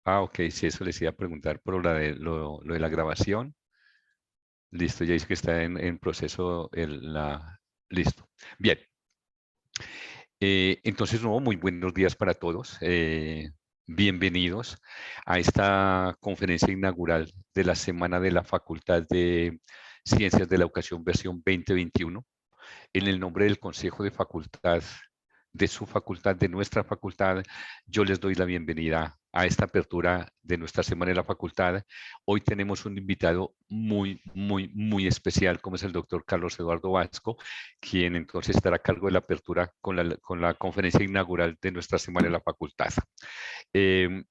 Ok, sí, eso les iba a preguntar por lo de la grabación. Listo, ya dice que está en proceso Listo. Bien. Entonces, no, muy buenos días para todos. Bienvenidos a esta conferencia inaugural de la Semana de la Facultad de Ciencias de la Educación versión 2021. En el nombre del Consejo de Facultad, de su facultad, de nuestra facultad, yo les doy la bienvenida a esta apertura de nuestra Semana de la Facultad. Hoy tenemos un invitado muy especial, como es el doctor Carlos Eduardo Vasco, quien entonces estará a cargo de la apertura con la conferencia inaugural de nuestra Semana de la Facultad.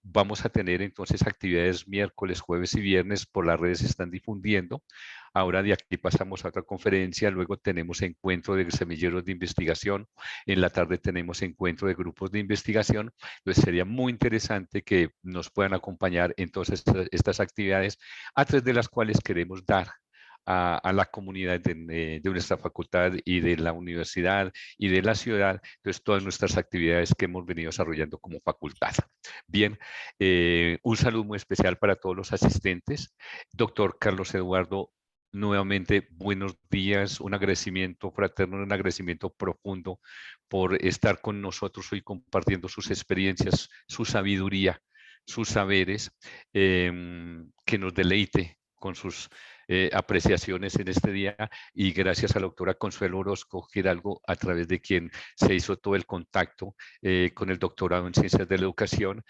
Vamos a tener entonces actividades miércoles, jueves y viernes, por las redes se están difundiendo. Ahora de aquí pasamos a otra conferencia, luego tenemos encuentro de semilleros de investigación, en la tarde tenemos encuentro de grupos de investigación, entonces sería muy interesante que nos puedan acompañar en todas estas actividades, a través de las cuales queremos dar a la comunidad de nuestra facultad y de la universidad y de la ciudad, entonces todas nuestras actividades que hemos venido desarrollando como facultad. Bien, un saludo muy especial para todos los asistentes. Doctor Carlos Eduardo, nuevamente buenos días, un agradecimiento fraterno, un agradecimiento profundo por estar con nosotros hoy compartiendo sus experiencias, su sabiduría, sus saberes, que nos deleite con sus apreciaciones en este día, y gracias a la doctora Consuelo Orozco Hidalgo, a través de quien se hizo todo el contacto con el doctorado en Ciencias de la Educación,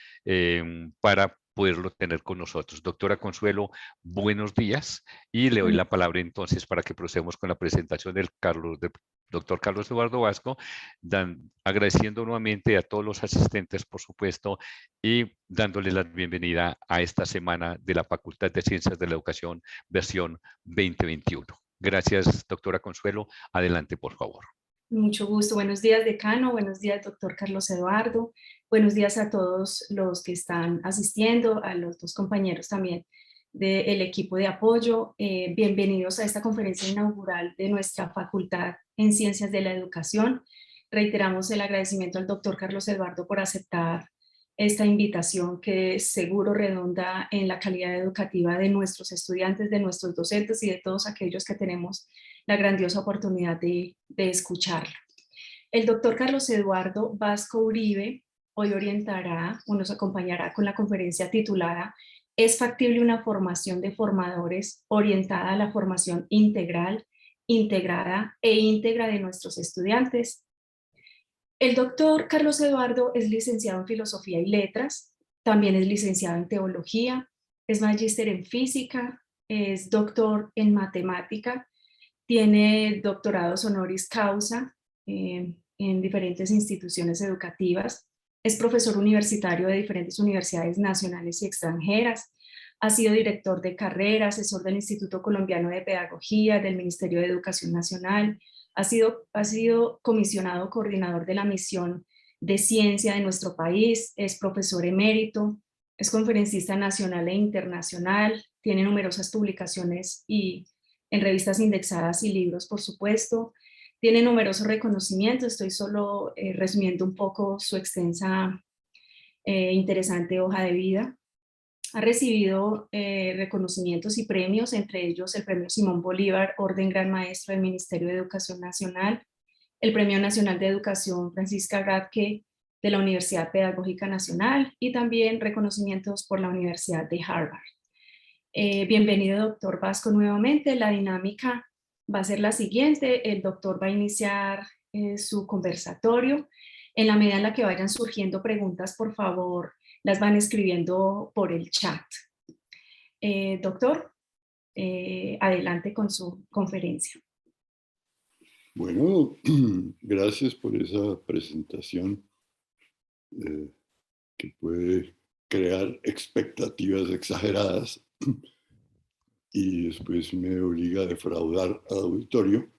para poderlo tener con nosotros. Doctora Consuelo, buenos días, y le doy la palabra entonces para que procedamos con la presentación del doctor Carlos Eduardo Vasco, agradeciendo nuevamente a todos los asistentes, por supuesto, y dándole la bienvenida a esta semana de la Facultad de Ciencias de la Educación, versión 2021. Gracias, doctora Consuelo. Adelante, por favor. Mucho gusto. Buenos días, decano. Buenos días, doctor Carlos Eduardo. Buenos días a todos los que están asistiendo, a los dos compañeros también del equipo de apoyo. Bienvenidos a esta conferencia inaugural de nuestra Facultad en Ciencias de la Educación. Reiteramos el agradecimiento al doctor Carlos Eduardo por aceptar esta invitación, que seguro redunda en la calidad educativa de nuestros estudiantes, de nuestros docentes y de todos aquellos que tenemos la grandiosa oportunidad de escucharlo. El doctor Carlos Eduardo Vasco Uribe hoy orientará o nos acompañará con la conferencia titulada ¿Es factible una formación de formadores orientada a la formación integral, integrada e íntegra de nuestros estudiantes? El doctor Carlos Eduardo es licenciado en Filosofía y Letras, también es licenciado en Teología, es magíster en Física, es doctor en Matemática, tiene doctorados honoris causa en diferentes instituciones educativas, es profesor universitario de diferentes universidades nacionales y extranjeras, ha sido director de carrera, asesor del Instituto Colombiano de Pedagogía, del Ministerio de Educación Nacional, ha sido comisionado coordinador de la misión de ciencia de nuestro país, es profesor emérito, es conferencista nacional e internacional, tiene numerosas publicaciones en revistas indexadas y libros, por supuesto. Tiene numerosos reconocimientos, estoy solo resumiendo un poco su extensa, interesante hoja de vida. Ha recibido reconocimientos y premios, entre ellos el Premio Simón Bolívar, Orden Gran Maestro del Ministerio de Educación Nacional, el Premio Nacional de Educación Francisca Gradke de la Universidad Pedagógica Nacional y también reconocimientos por la Universidad de Harvard. Bienvenido, doctor Vasco, nuevamente. La dinámica va a ser la siguiente. El doctor va a iniciar su conversatorio. En la medida en la que vayan surgiendo preguntas, por favor, las van escribiendo por el chat. Doctor, adelante con su conferencia. Bueno, gracias por esa presentación que puede crear expectativas exageradas y después me obliga a defraudar al auditorio.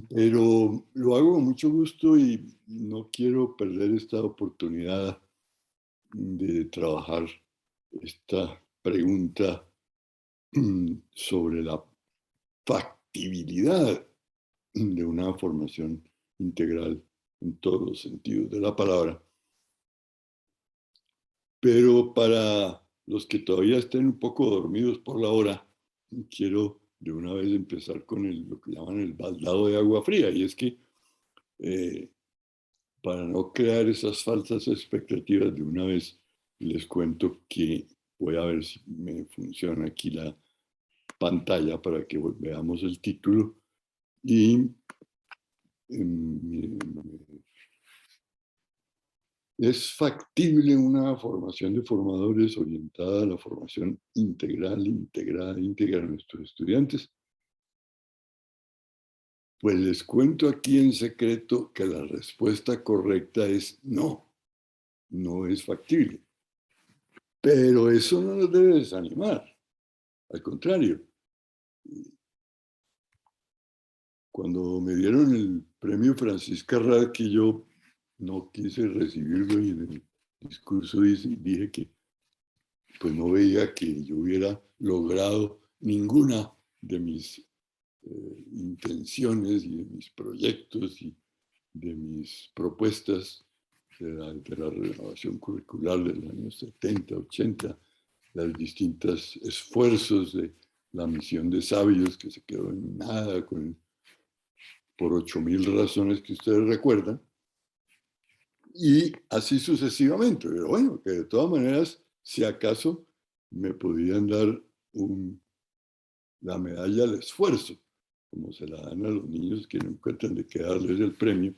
Pero lo hago con mucho gusto y no quiero perder esta oportunidad de trabajar esta pregunta sobre la factibilidad de una formación integral en todos los sentidos de la palabra. Pero para los que todavía estén un poco dormidos por la hora, quiero de una vez empezar con lo que llaman el baldado de agua fría. Y es que para no crear esas falsas expectativas, de una vez les cuento que voy a ver si me funciona aquí la pantalla para que veamos el título. Y es factible una formación de formadores orientada a la formación integral, integrada, íntegra de nuestros estudiantes. Pues les cuento aquí en secreto que la respuesta correcta es no, no es factible. Pero eso no nos debe desanimar. Al contrario, cuando me dieron el premio Francisca Radke, yo no quise recibirlo y en el discurso dije que pues no veía que yo hubiera logrado ninguna de mis intenciones y de mis proyectos y de mis propuestas de la renovación curricular de los años 70, 80, los distintos esfuerzos de la misión de sabios que se quedó en nada por 8.000 razones que ustedes recuerdan, y así sucesivamente. Pero bueno, que de todas maneras, si acaso me podían dar la medalla al esfuerzo, como se la dan a los niños que no encuentran de qué darles el premio.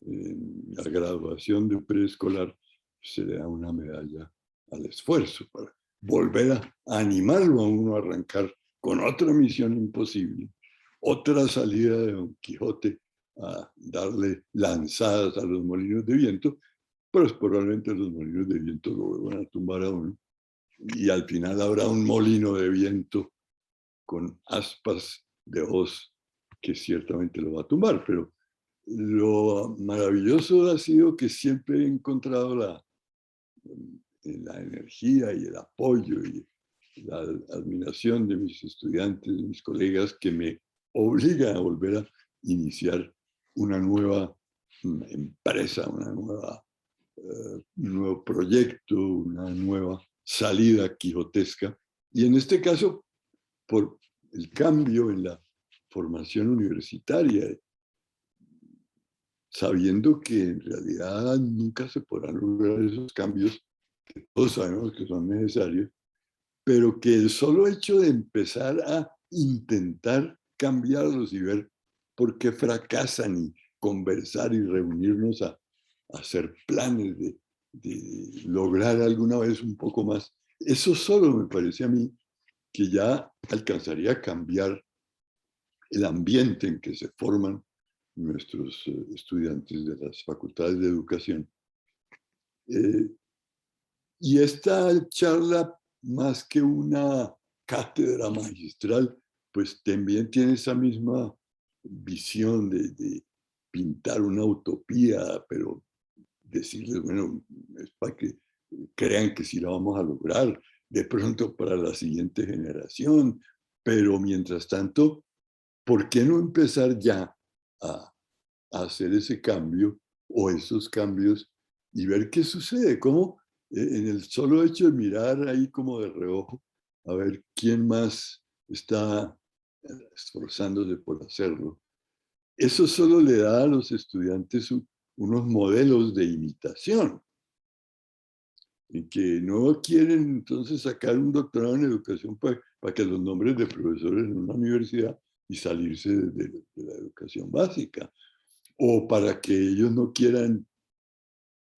En la graduación de preescolar se le da una medalla al esfuerzo para volver a animarlo a uno a arrancar con otra misión imposible, otra salida de Don Quijote a darle lanzadas a los molinos de viento, pero probablemente los molinos de viento lo vuelvan a tumbar a uno y al final habrá un molino de viento con aspas de hoz que ciertamente lo va a tumbar. Pero lo maravilloso ha sido que siempre he encontrado la energía y el apoyo y la admiración de mis estudiantes, de mis colegas, que me obligan a volver a iniciar una nueva empresa, un nuevo proyecto, una nueva salida quijotesca. Y en este caso, por el cambio en la formación universitaria, sabiendo que en realidad nunca se podrán lograr esos cambios que todos sabemos que son necesarios, pero que el solo hecho de empezar a intentar cambiarlos y ver por qué fracasan y conversar y reunirnos a hacer planes de lograr alguna vez un poco más, eso solo me parece a mí que ya alcanzaría a cambiar el ambiente en que se forman nuestros estudiantes de las facultades de educación. Y esta charla, más que una cátedra magistral, pues también tiene esa misma visión de pintar una utopía, pero decirles, bueno, es para que crean que sí la vamos a lograr, de pronto para la siguiente generación, pero mientras tanto, ¿por qué no empezar ya a hacer ese cambio o esos cambios y ver qué sucede? Cómo en el solo hecho de mirar ahí como de reojo, a ver quién más está esforzándose por hacerlo. Eso solo le da a los estudiantes unos modelos de imitación, y que no quieren entonces sacar un doctorado en educación para que los nombres de profesores en una universidad y salirse de la educación básica, o para que ellos no quieran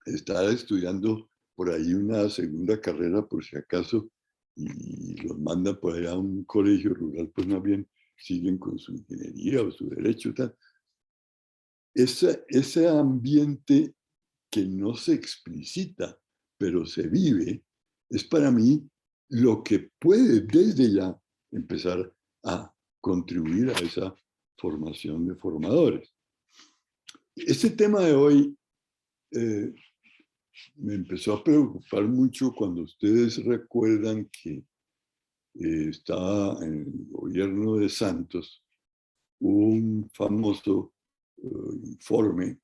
estar estudiando por ahí una segunda carrera por si acaso y los mandan por allá a un colegio rural, pues más bien siguen con su ingeniería o su derecho. Tal. Ese ambiente que no se explicita, pero se vive, es para mí lo que puede desde ya empezar a contribuir a esa formación de formadores. Este tema de hoy me empezó a preocupar mucho cuando ustedes recuerdan que estaba en el gobierno de Santos un famoso informe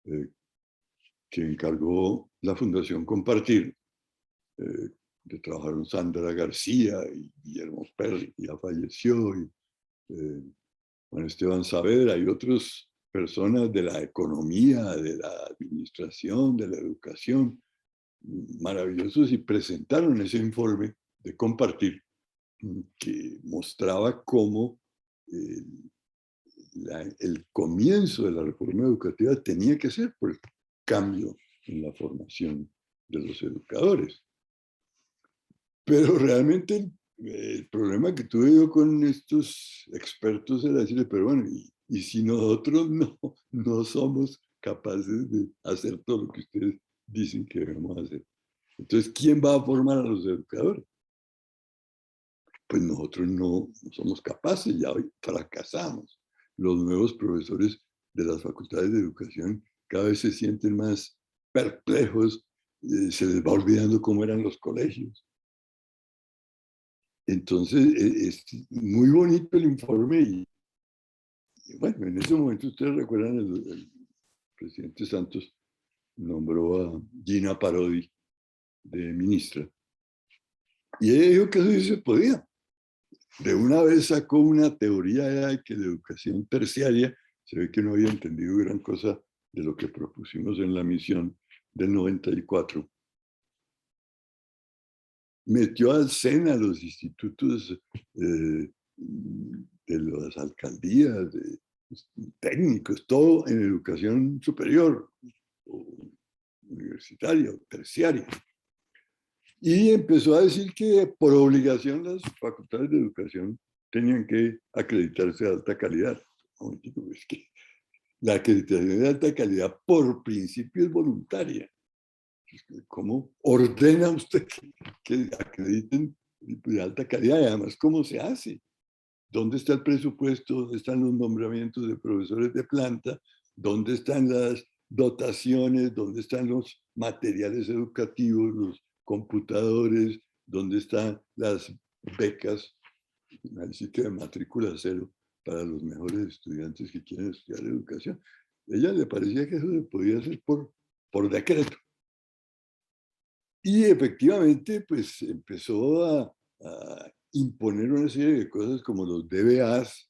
que encargó la Fundación Compartir que trabajaron Sandra García y Guillermo Perry, que ya falleció, y Juan Esteban Saavedra y otras personas de la economía, de la administración, de la educación, maravillosos, y presentaron ese informe de compartir que mostraba cómo el comienzo de la reforma educativa tenía que ser por el cambio en la formación de los educadores. Pero realmente el problema que tuve yo con estos expertos era decirles, pero bueno, y si nosotros no somos capaces de hacer todo lo que ustedes dicen que debemos hacer, entonces, ¿quién va a formar a los educadores? Pues nosotros no somos capaces, ya hoy fracasamos. Los nuevos profesores de las facultades de educación cada vez se sienten más perplejos, se les va olvidando cómo eran los colegios. Entonces, es muy bonito el informe y bueno, en ese momento ustedes recuerdan, el presidente Santos nombró a Gina Parodi de ministra. Y ella dijo que eso sí se podía. De una vez sacó una teoría de que la educación terciaria, se ve que no había entendido gran cosa de lo que propusimos en la misión del 94. Metió al SENA los institutos de las alcaldías, de técnicos, todo en educación superior, o universitaria, o terciaria. Y empezó a decir que por obligación las facultades de educación tenían que acreditarse de alta calidad. Es que la acreditación de alta calidad por principio es voluntaria. ¿Cómo ordena usted que acrediten de alta calidad? Y además, ¿cómo se hace? ¿Dónde está el presupuesto? ¿Dónde están los nombramientos de profesores de planta? ¿Dónde están las dotaciones? ¿Dónde están los materiales educativos, los computadores? ¿Dónde están las becas? Así que de matrícula cero para los mejores estudiantes que quieren estudiar educación. A ella le parecía que eso se podía hacer por decreto. Y efectivamente, pues empezó a imponer una serie de cosas como los DBAs,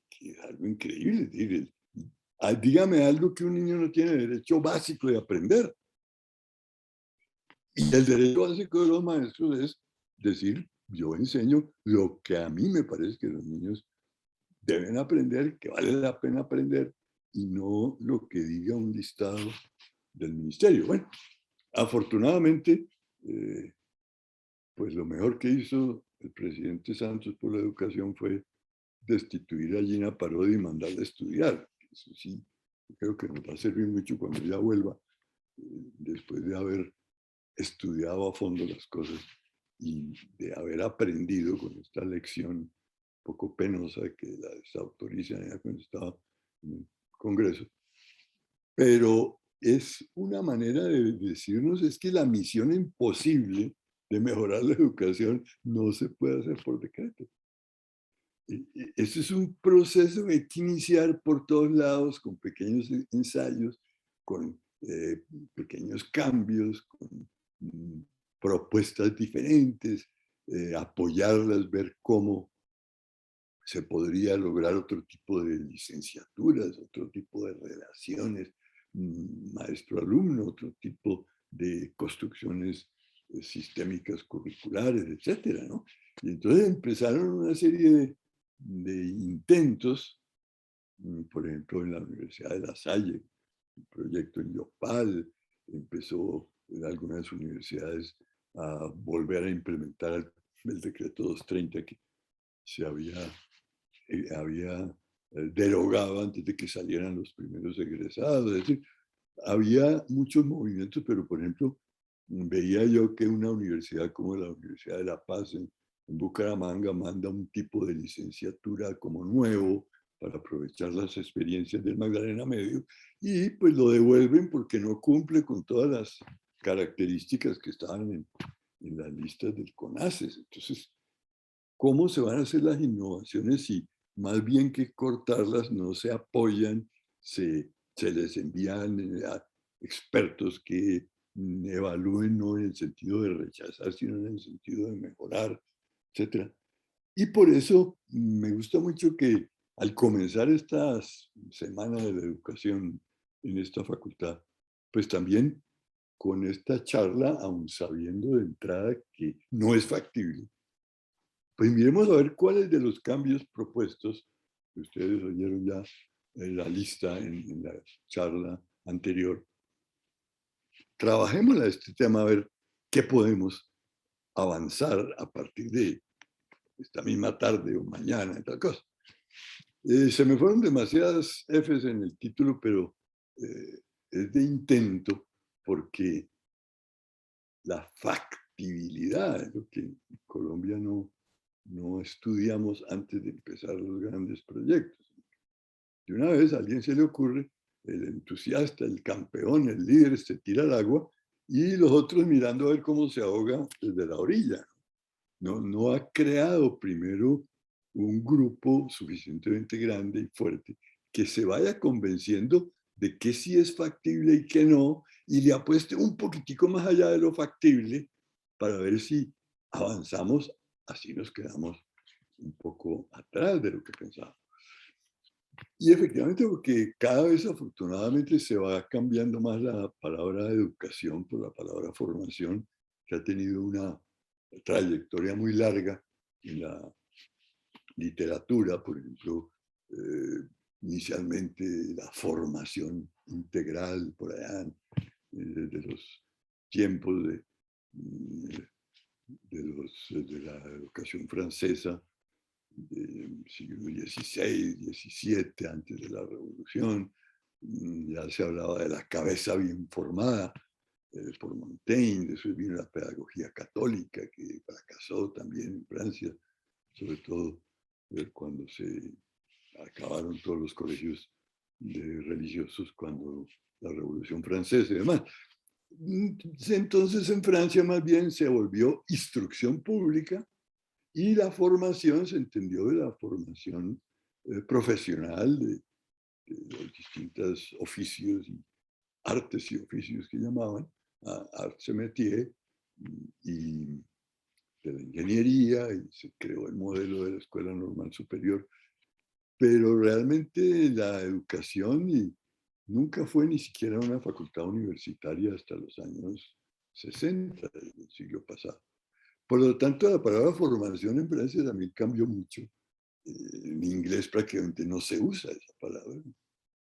que es algo increíble. Dígame algo que un niño no tiene derecho básico de aprender. Y el derecho básico de los maestros es decir, yo enseño lo que a mí me parece que los niños deben aprender, que vale la pena aprender, y no lo que diga un listado del ministerio. Bueno, afortunadamente, pues lo mejor que hizo el presidente Santos por la educación fue destituir a Gina Parodi y mandarla a estudiar. Eso sí, creo que nos va a servir mucho cuando ella vuelva, después de haber estudiado a fondo las cosas y de haber aprendido con esta lección poco penosa que la desautorizan ya cuando estaba en el Congreso. Pero es una manera de decirnos es que la misión imposible de mejorar la educación no se puede hacer por decreto. Este es un proceso que hay que iniciar por todos lados, con pequeños ensayos, con pequeños cambios, con propuestas diferentes, apoyarlas, ver cómo se podría lograr otro tipo de licenciaturas, otro tipo de relaciones maestro-alumno, otro tipo de construcciones sistémicas curriculares, etcétera, ¿no? Y entonces empezaron una serie de intentos, por ejemplo, en la Universidad de La Salle, el proyecto en Yopal, empezó en algunas universidades a volver a implementar el decreto 230 que se había derogado antes de que salieran los primeros egresados. Es decir, había muchos movimientos, pero por ejemplo, veía yo que una universidad como la Universidad de La Paz en Bucaramanga manda un tipo de licenciatura como nuevo para aprovechar las experiencias del Magdalena Medio y pues lo devuelven porque no cumple con todas las características que estaban en las listas del CONACES. Entonces, ¿cómo se van a hacer las innovaciones si más bien que cortarlas no se apoyan, se les envían a expertos que evalúen no en el sentido de rechazar, sino en el sentido de mejorar, etc. Y por eso me gusta mucho que al comenzar estas semanas de la educación en esta facultad, pues también con esta charla, aun sabiendo de entrada que no es factible, pues miremos a ver cuáles de los cambios propuestos, que ustedes oyeron ya en la lista en la charla anterior, trabajemos a este tema a ver qué podemos avanzar a partir de esta misma tarde o mañana y tal cosa. Se me fueron demasiadas Fs en el título, pero es de intento porque la factibilidad es lo que en Colombia no estudiamos antes de empezar los grandes proyectos. De una vez a alguien se le ocurre, el entusiasta, el campeón, el líder, se tira al agua y los otros mirando a ver cómo se ahoga desde la orilla. No ha creado primero un grupo suficientemente grande y fuerte que se vaya convenciendo de que sí es factible y que no, y le apueste un poquitico más allá de lo factible para ver si avanzamos, así nos quedamos un poco atrás de lo que pensábamos. Y efectivamente, porque cada vez afortunadamente se va cambiando más la palabra educación por la palabra formación, que ha tenido una trayectoria muy larga en la literatura, por ejemplo, inicialmente la formación integral por allá, desde los tiempos de la educación francesa, del siglo XVI, XVII, antes de la Revolución. Ya se hablaba de la cabeza bien formada por Montaigne, después vino la pedagogía católica, que fracasó también en Francia, sobre todo cuando se acabaron todos los colegios religiosos, cuando la Revolución Francesa y demás. Entonces en Francia más bien se volvió instrucción pública, y la formación se entendió de la formación profesional de los distintos oficios y artes y oficios que llamaban, arts et métiers, y de la ingeniería, y se creó el modelo de la Escuela Normal Superior. Pero realmente la educación nunca fue ni siquiera una facultad universitaria hasta los años 60 del siglo pasado. Por lo tanto, la palabra formación en Francia también cambió mucho. En inglés prácticamente no se usa esa palabra.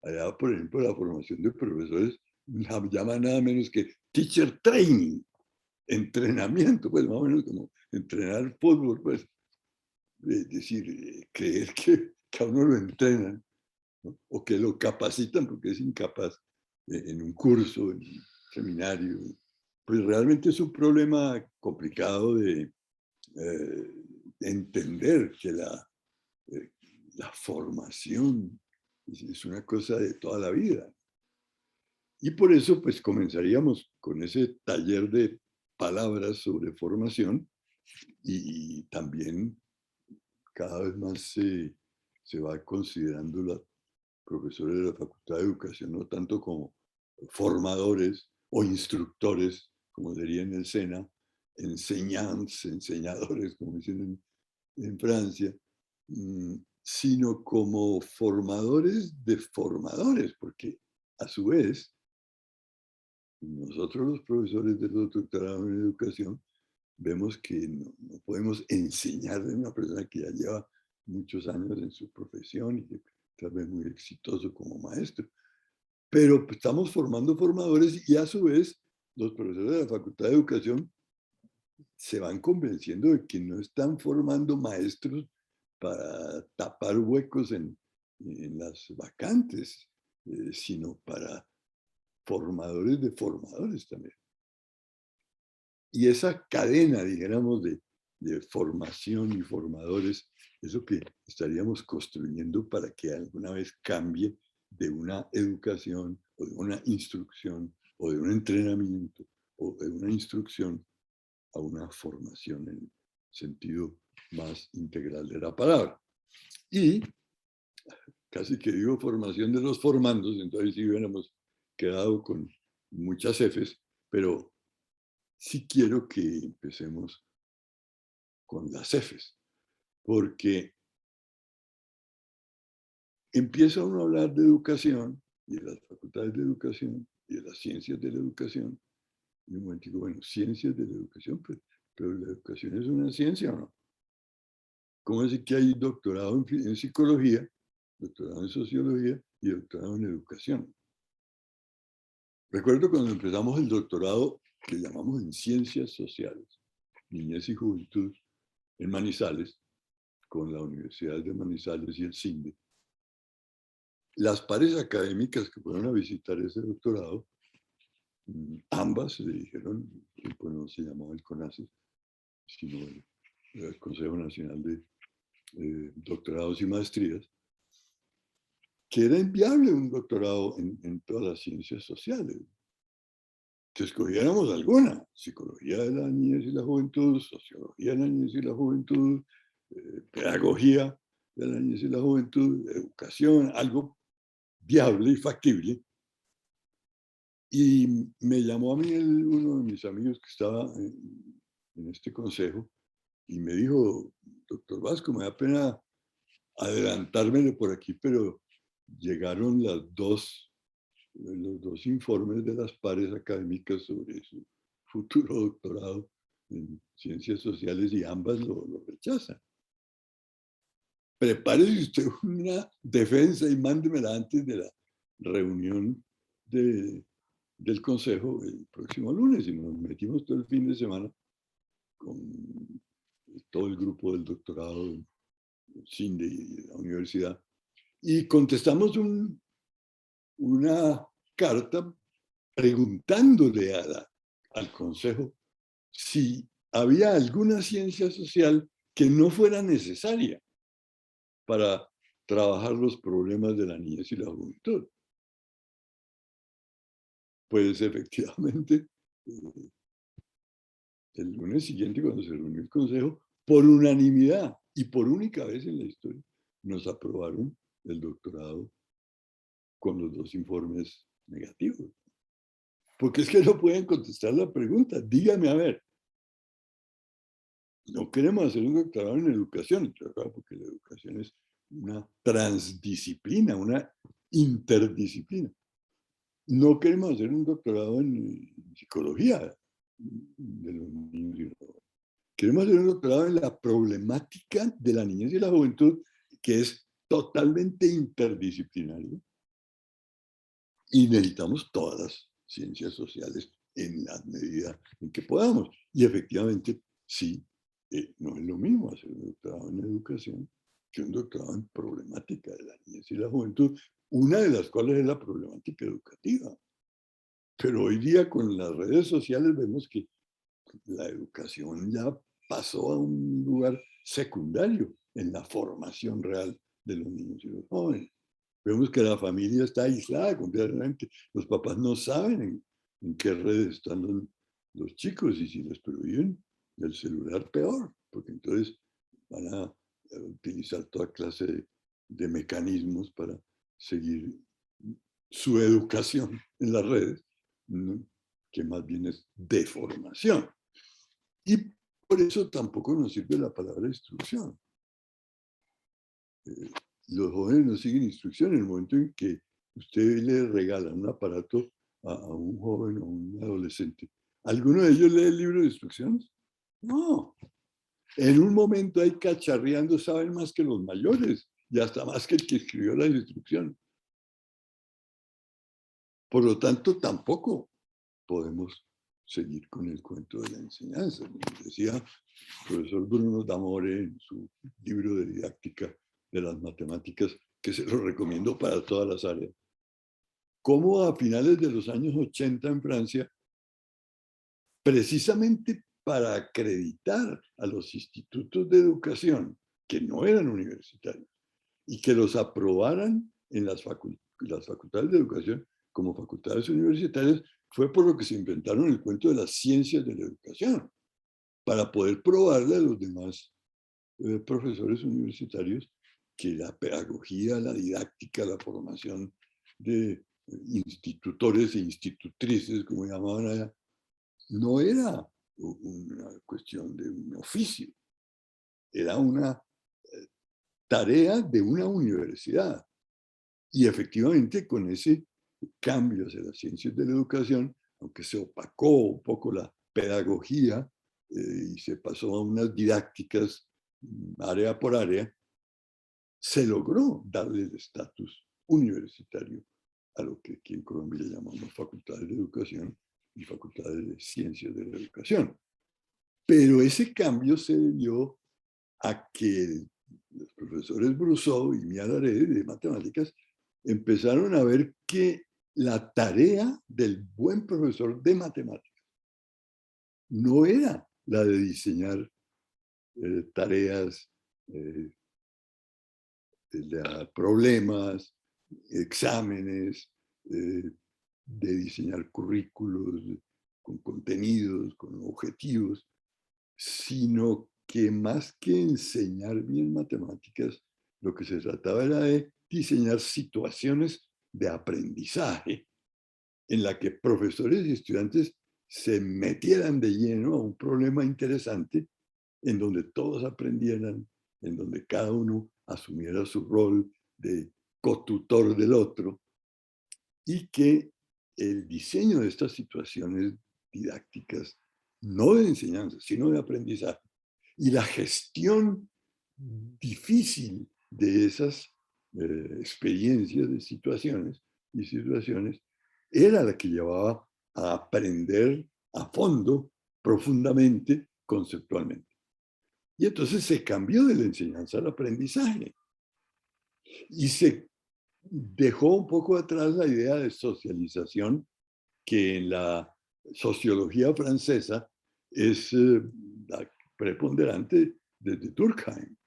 Allá, por ejemplo, la formación de profesores la llaman nada menos que teacher training, entrenamiento, pues más o menos como entrenar fútbol, pues. Es decir, creer que a uno lo entrenan, ¿no? O que lo capacitan porque es incapaz en un curso, en un seminario. Pues realmente es un problema complicado de entender que la formación es una cosa de toda la vida. Y por eso, pues comenzaríamos con ese taller de palabras sobre formación y también cada vez más se va considerando los profesores de la Facultad de Educación no tanto como formadores o instructores, como diría en el SENA, enseñantes, enseñadores, como dicen en Francia, sino como formadores de formadores, porque a su vez, nosotros los profesores de los doctorados en educación vemos que no podemos enseñarle a una persona que ya lleva muchos años en su profesión y que tal vez muy exitoso como maestro. Pero estamos formando formadores y a su vez los profesores de la Facultad de Educación se van convenciendo de que no están formando maestros para tapar huecos en las vacantes, sino para formadores de formadores también. Y esa cadena, dijéramos, de formación y formadores, es lo que estaríamos construyendo para que alguna vez cambie de una educación o de una instrucción o de un entrenamiento o de una instrucción a una formación en el sentido más integral de la palabra. Y casi que digo formación de los formandos, entonces sí hubiéramos quedado con muchas Fs, pero sí quiero que empecemos con las Fs, porque empieza uno a hablar de educación y de las facultades de educación y de las ciencias de la educación. Y un momento digo, bueno, ciencias de la educación, pero la educación es una ciencia, ¿o no? ¿Cómo es que hay doctorado en psicología, doctorado en sociología y doctorado en educación? Recuerdo cuando empezamos el doctorado que llamamos en ciencias sociales, niñez y juventud, en Manizales, con la Universidad de Manizales y el CINDE. Las pares académicas que fueron a visitar ese doctorado, ambas le dijeron, que pues no se llamaba el CONACYT, sino el Consejo Nacional de Doctorados y Maestrías, que era inviable un doctorado en todas las ciencias sociales. Que escogiéramos alguna, psicología de la niñez y la juventud, sociología de la niñez y la juventud, pedagogía de la niñez y la juventud, educación, algo viable y factible. Y me llamó a mí uno de mis amigos que estaba en este consejo y me dijo, doctor Vasco, me da pena adelantármele por aquí, pero llegaron los dos informes de las pares académicas sobre su futuro doctorado en ciencias sociales y ambas lo rechazan. Prepárese usted una defensa y mándemela antes de la reunión del consejo el próximo lunes. Y nos metimos todo el fin de semana con todo el grupo del doctorado del CINDE y de la universidad y contestamos una carta preguntándole al consejo si había alguna ciencia social que no fuera necesaria para trabajar los problemas de la niñez y la juventud. Pues efectivamente, el lunes siguiente, cuando se reunió el consejo, por unanimidad y por única vez en la historia, nos aprobaron el doctorado con los dos informes negativos. Porque es que no pueden contestar la pregunta. Dígame, a ver, no queremos hacer un doctorado en educación, porque la educación es una transdisciplina, una interdisciplina. No queremos hacer un doctorado en psicología de los niños y los jóvenes. Queremos hacer un doctorado en la problemática de la niñez y la juventud, que es totalmente interdisciplinario. Y necesitamos todas las ciencias sociales en la medida en que podamos. Y efectivamente, sí, no es lo mismo hacer un doctorado en educación que un doctorado en problemática de la niñez y la juventud, una de las cuales es la problemática educativa. Pero hoy día con las redes sociales vemos que la educación ya pasó a un lugar secundario en la formación real de los niños y los jóvenes. Vemos que la familia está aislada completamente. Los papás no saben en qué redes están los chicos y si les prohíben el celular, peor, porque entonces van a utilizar toda clase de mecanismos para seguir su educación en las redes, ¿no? Que más bien es deformación. Y por eso tampoco nos sirve la palabra instrucción. Los jóvenes no siguen instrucción en el momento en que usted le regala un aparato a un joven o un adolescente. ¿Alguno de ellos lee el libro de instrucciones? No. En un momento ahí cacharreando saben más que los mayores y hasta más que el que escribió las instrucciones. Por lo tanto, tampoco podemos seguir con el cuento de la enseñanza. Como decía el profesor Bruno D'Amore en su libro de didáctica de las matemáticas, que se lo recomiendo para todas las áreas. Cómo a finales de los años 80 en Francia, precisamente para acreditar a los institutos de educación que no eran universitarios y que los aprobaran en las facultades de educación como facultades universitarias, fue por lo que se inventaron el cuento de las ciencias de la educación, para poder probarle a los demás profesores universitarios que la pedagogía, la didáctica, la formación de institutores e institutrices, como llamaban allá, no era una cuestión de un oficio, era una tarea de una universidad. Y efectivamente con ese cambio hacia las ciencias de la educación, aunque se opacó un poco la pedagogía y se pasó a unas didácticas área por área, se logró darle el estatus universitario a lo que aquí en Colombia llamamos facultades de educación y facultades de ciencias de la educación. Pero ese cambio se debió a que los profesores Brousseau y Mialaré de matemáticas empezaron a ver que la tarea del buen profesor de matemáticas no era la de diseñar tareas, problemas, exámenes, de diseñar currículos con contenidos, con objetivos, sino que más que enseñar bien matemáticas, lo que se trataba era de diseñar situaciones de aprendizaje en la que profesores y estudiantes se metieran de lleno a un problema interesante en donde todos aprendieran, en donde cada uno asumiera su rol de cotutor del otro y que el diseño de estas situaciones didácticas, no de enseñanza, sino de aprendizaje, y la gestión difícil de esas experiencias de situaciones y situaciones, era la que llevaba a aprender a fondo, profundamente, conceptualmente. Y entonces se cambió de la enseñanza al aprendizaje y se dejó un poco atrás la idea de socialización que en la sociología francesa es la preponderante desde Durkheim.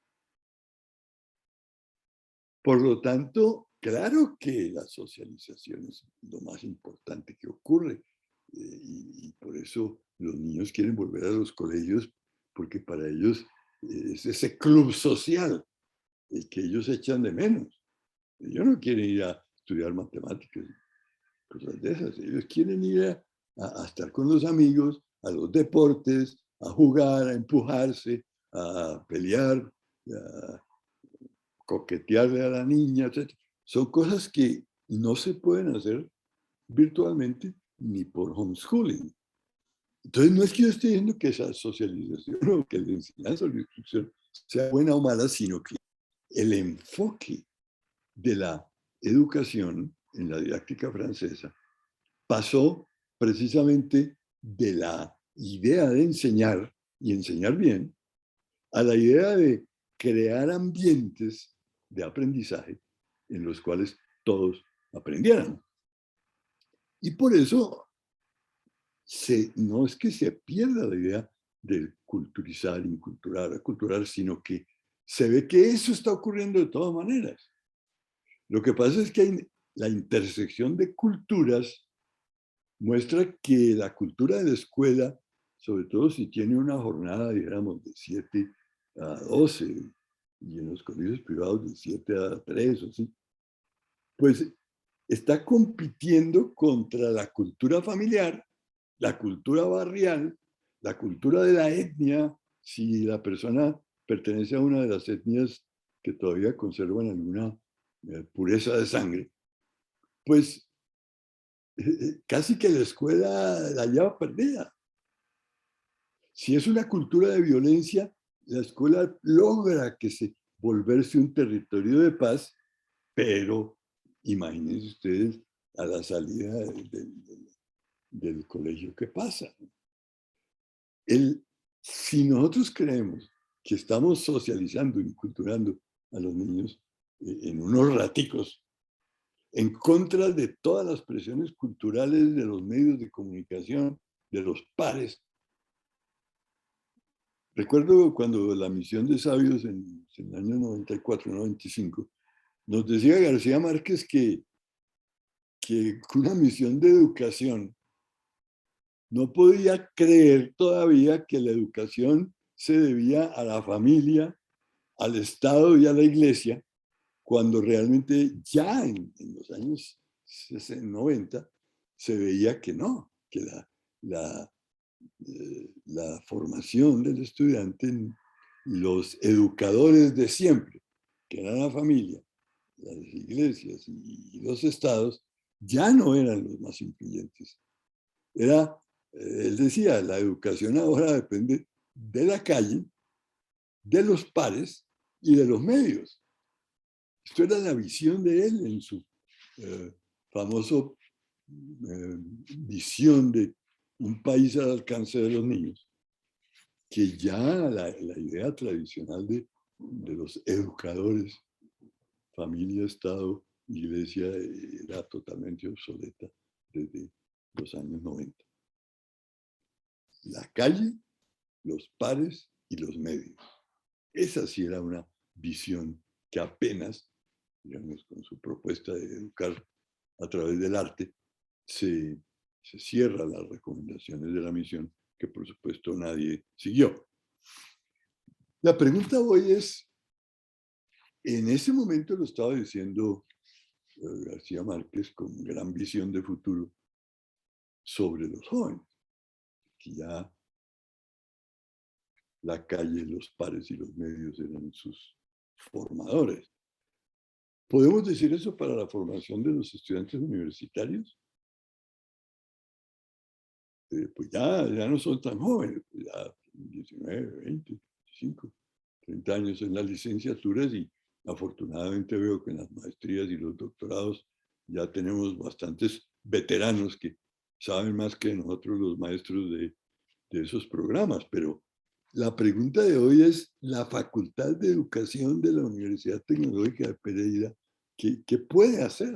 Por lo tanto, claro que la socialización es lo más importante que ocurre y por eso los niños quieren volver a los colegios porque para ellos es ese club social el que ellos echan de menos. Ellos no quieren ir a estudiar matemáticas, cosas de esas. Ellos quieren ir a estar con los amigos, a los deportes, a jugar, a empujarse, a pelear, a coquetearle a la niña, etc. Son cosas que no se pueden hacer virtualmente ni por homeschooling. Entonces no es que yo esté diciendo que esa socialización o que la enseñanza o la instrucción sea buena o mala, sino que el enfoque de la educación en la didáctica francesa pasó precisamente de la idea de enseñar y enseñar bien a la idea de crear ambientes de aprendizaje en los cuales todos aprendieran. Y por eso no es que se pierda la idea de culturizar, inculturar, aculturar, sino que se ve que eso está ocurriendo de todas maneras. Lo que pasa es que la intersección de culturas muestra que la cultura de la escuela, sobre todo si tiene una jornada, digamos, de 7 a 12, y en los colegios privados de 7 a 3 o así, pues está compitiendo contra la cultura familiar, la cultura barrial, la cultura de la etnia, si la persona pertenece a una de las etnias que todavía conservan alguna pureza de sangre, pues casi que la escuela la lleva perdida. Si es una cultura de violencia, la escuela logra que se volverse un territorio de paz, pero imagínense ustedes a la salida del colegio que pasa. Si nosotros creemos que estamos socializando y culturando a los niños en unos raticos, en contra de todas las presiones culturales de los medios de comunicación, de los pares. Recuerdo cuando la misión de sabios en el año 94, 95, nos decía García Márquez que una misión de educación no podía creer todavía que la educación se debía a la familia, al Estado y a la Iglesia, cuando realmente ya en los años 90 se veía que no, que la la formación del estudiante, los educadores de siempre, que eran la familia, las iglesias y los estados, ya no eran los más influyentes. Él decía, la educación ahora depende de la calle, de los pares y de los medios. Esto era la visión de él en su famoso visión de un país al alcance de los niños, que ya la idea tradicional de los educadores, familia, Estado, Iglesia, era totalmente obsoleta desde los años 90. La calle, los pares y los medios. Esa sí era una visión que apenas, digamos, con su propuesta de educar a través del arte, se cierra las recomendaciones de la misión, que por supuesto nadie siguió. La pregunta hoy es, en ese momento lo estaba diciendo García Márquez con gran visión de futuro sobre los jóvenes, que ya la calle, los pares y los medios eran sus formadores. ¿Podemos decir eso para la formación de los estudiantes universitarios? Pues ya no son tan jóvenes, pues ya 19, 20, 25, 30 años en las licenciaturas, y afortunadamente veo que en las maestrías y los doctorados ya tenemos bastantes veteranos que saben más que nosotros los maestros de esos programas. Pero la pregunta de hoy es, la Facultad de Educación de la Universidad Tecnológica de Pereira, ¿qué puede hacer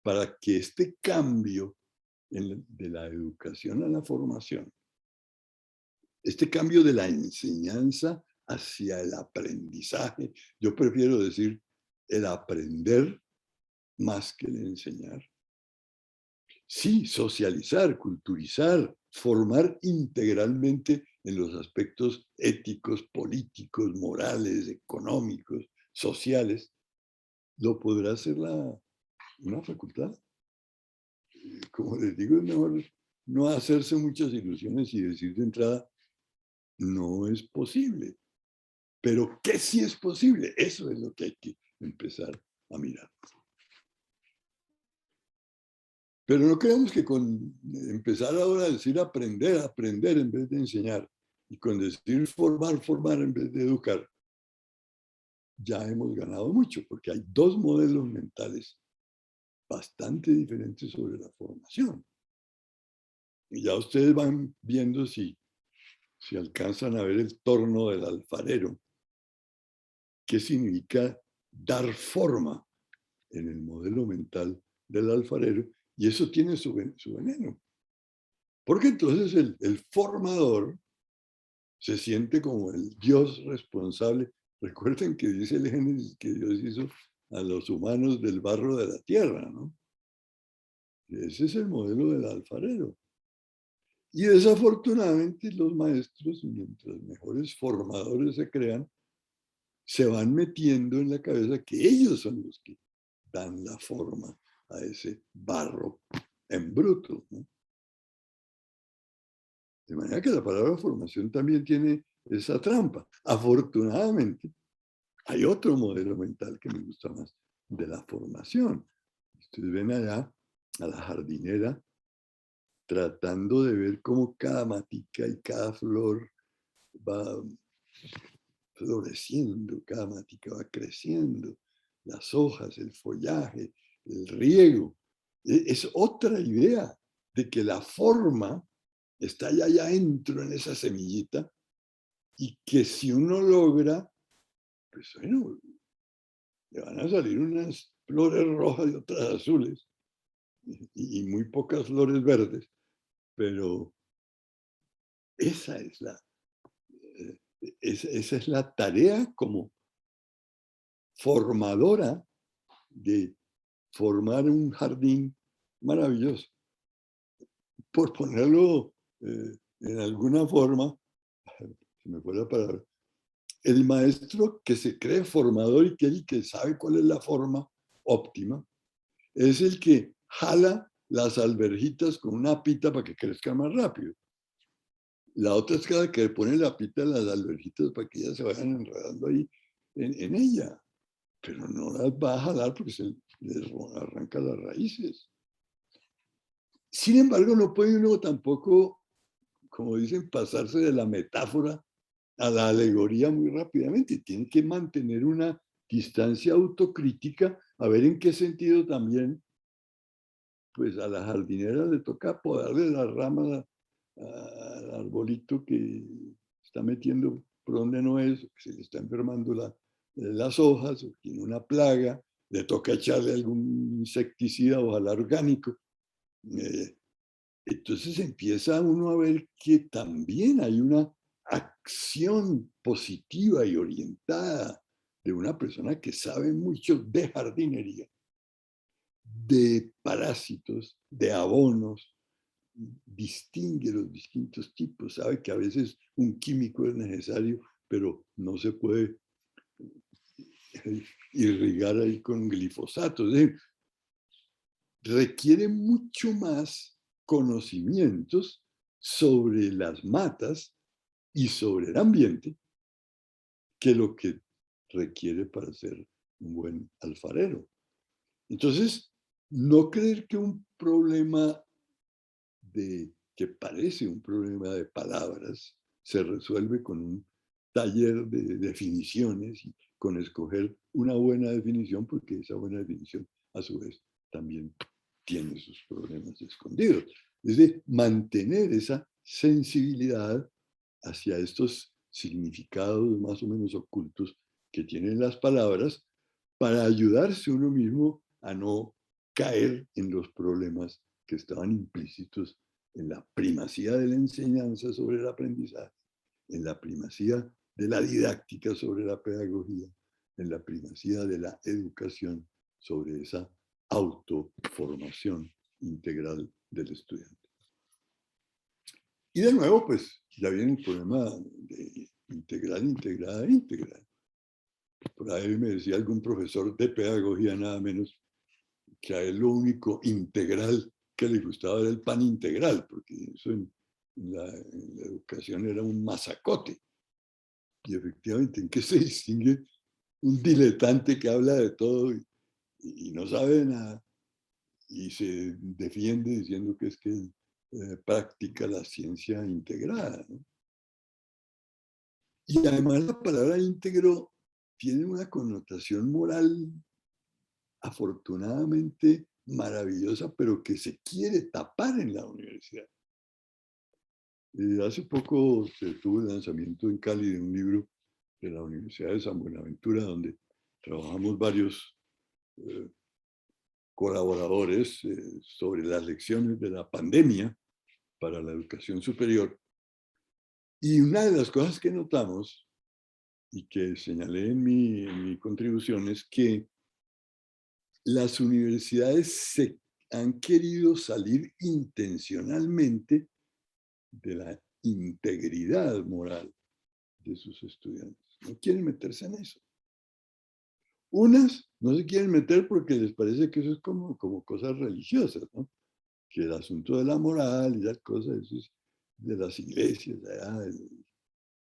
para que este cambio de la educación a la formación, este cambio de la enseñanza hacia el aprendizaje, yo prefiero decir el aprender más que el enseñar? Sí, socializar, culturizar, formar integralmente en los aspectos éticos, políticos, morales, económicos, sociales, ¿lo podrá hacer una facultad? Como les digo, es mejor no hacerse muchas ilusiones y decir de entrada, no es posible. Pero ¿qué sí es posible? Eso es lo que hay que empezar a mirar. Pero no creemos que con empezar ahora a decir aprender en vez de enseñar, y con decir formar en vez de educar, ya hemos ganado mucho, porque hay dos modelos mentales bastante diferentes sobre la formación. Y ya ustedes van viendo si alcanzan a ver el torno del alfarero, qué significa dar forma en el modelo mental del alfarero, y eso tiene su veneno. Porque entonces el formador se siente como el Dios responsable. Recuerden que dice el Génesis que Dios hizo a los humanos del barro de la tierra, ¿no? Ese es el modelo del alfarero. Y desafortunadamente los maestros, mientras mejores formadores se crean, se van metiendo en la cabeza que ellos son los que dan la forma a ese barro en bruto, ¿no? De manera que la palabra formación también tiene esa trampa. Afortunadamente, hay otro modelo mental que me gusta más de la formación. Ustedes ven allá a la jardinera tratando de ver cómo cada matica y cada flor va floreciendo, cada matica va creciendo, las hojas, el follaje, el riego. Es otra idea de que la forma está allá adentro en esa semillita, y que si uno logra, pues bueno, le van a salir unas flores rojas y otras azules, y muy pocas flores verdes, pero esa es la tarea como formadora, de formar un jardín maravilloso. Por ponerlo en alguna forma, se me fue la palabra, el maestro que se cree formador y que sabe cuál es la forma óptima, es el que jala las alverjitas con una pita para que crezcan más rápido. La otra es que le pone la pita a las alverjitas para que ellas se vayan enredando ahí en ella. Pero no las va a jalar porque se les arranca las raíces. Sin embargo, no puede uno tampoco, como dicen, pasarse de la metáfora a la alegoría muy rápidamente. Tiene que mantener una distancia autocrítica, a ver en qué sentido también, pues a la jardinera le toca podarle las ramas al arbolito que está metiendo por donde no es, que se le está enfermando las hojas, o tiene una plaga, le toca echarle algún insecticida, ojalá orgánico. Entonces empieza uno a ver que también hay una acción positiva y orientada de una persona que sabe mucho de jardinería, de parásitos, de abonos, distingue los distintos tipos, sabe que a veces un químico es necesario, pero no se puede irrigar ahí con glifosato. Es decir, requiere mucho más conocimientos sobre las matas y sobre el ambiente que lo que requiere para ser un buen alfarero. Entonces, no creer que un problema que parece un problema de palabras se resuelve con un taller de definiciones y con escoger una buena definición, porque esa buena definición a su vez también tiene sus problemas escondidos. Es de mantener esa sensibilidad hacia estos significados más o menos ocultos que tienen las palabras para ayudarse uno mismo a no caer en los problemas que estaban implícitos en la primacía de la enseñanza sobre el aprendizaje, en la primacía de la didáctica sobre la pedagogía, en la primacía de la educación sobre esa autoformación integral del estudiante. Y de nuevo, pues, ya viene el problema de integral, integrada, íntegra. Por ahí me decía algún profesor de pedagogía, nada menos, que a él lo único integral que le gustaba era el pan integral, porque eso en la educación era un masacote. Y efectivamente, ¿en qué se distingue un diletante que habla de todo y no sabe nada y se defiende diciendo que es que practica la ciencia integrada, ¿no? Y además la palabra íntegro tiene una connotación moral afortunadamente maravillosa, pero que se quiere tapar en la universidad. Hace poco se tuvo el lanzamiento en Cali de un libro de la Universidad de San Buenaventura, donde trabajamos varios colaboradores sobre las lecciones de la pandemia para la educación superior. Y una de las cosas que notamos y que señalé en mi contribución es que las universidades se han querido salir intencionalmente de la integridad moral de sus estudiantes. No quieren meterse en eso. Unas no se quieren meter porque les parece que eso es como cosas religiosas, ¿no? Que el asunto de la moral y las cosas, eso es de las iglesias, de los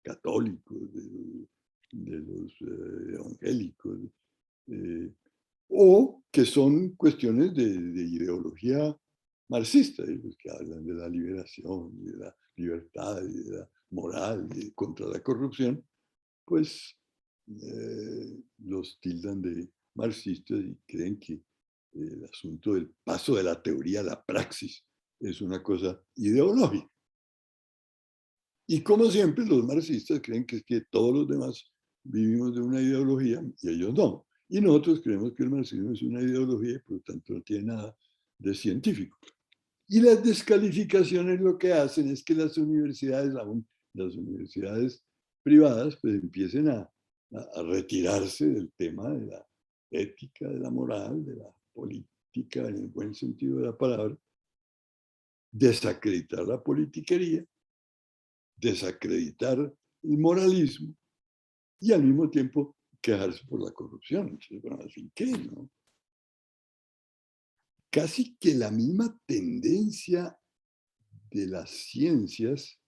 católicos, de los evangélicos, o que son cuestiones de ideología marxista, los que hablan de la liberación, de la libertad, de la moral, contra la corrupción, pues los tildan de marxistas y creen que el asunto del paso de la teoría a la praxis es una cosa ideológica. Y como siempre, los marxistas creen que es que todos los demás vivimos de una ideología y ellos no. Y nosotros creemos que el marxismo es una ideología y por lo tanto no tiene nada de científico. Y las descalificaciones lo que hacen es que las universidades, aún las universidades privadas, pues empiecen a retirarse del tema de la ética, de la moral, de la política en el buen sentido de la palabra, desacreditar la politiquería, desacreditar el moralismo y al mismo tiempo quejarse por la corrupción. Entonces, bueno, al fin, ¿qué? ¿No? casi que la misma tendencia de las ciencias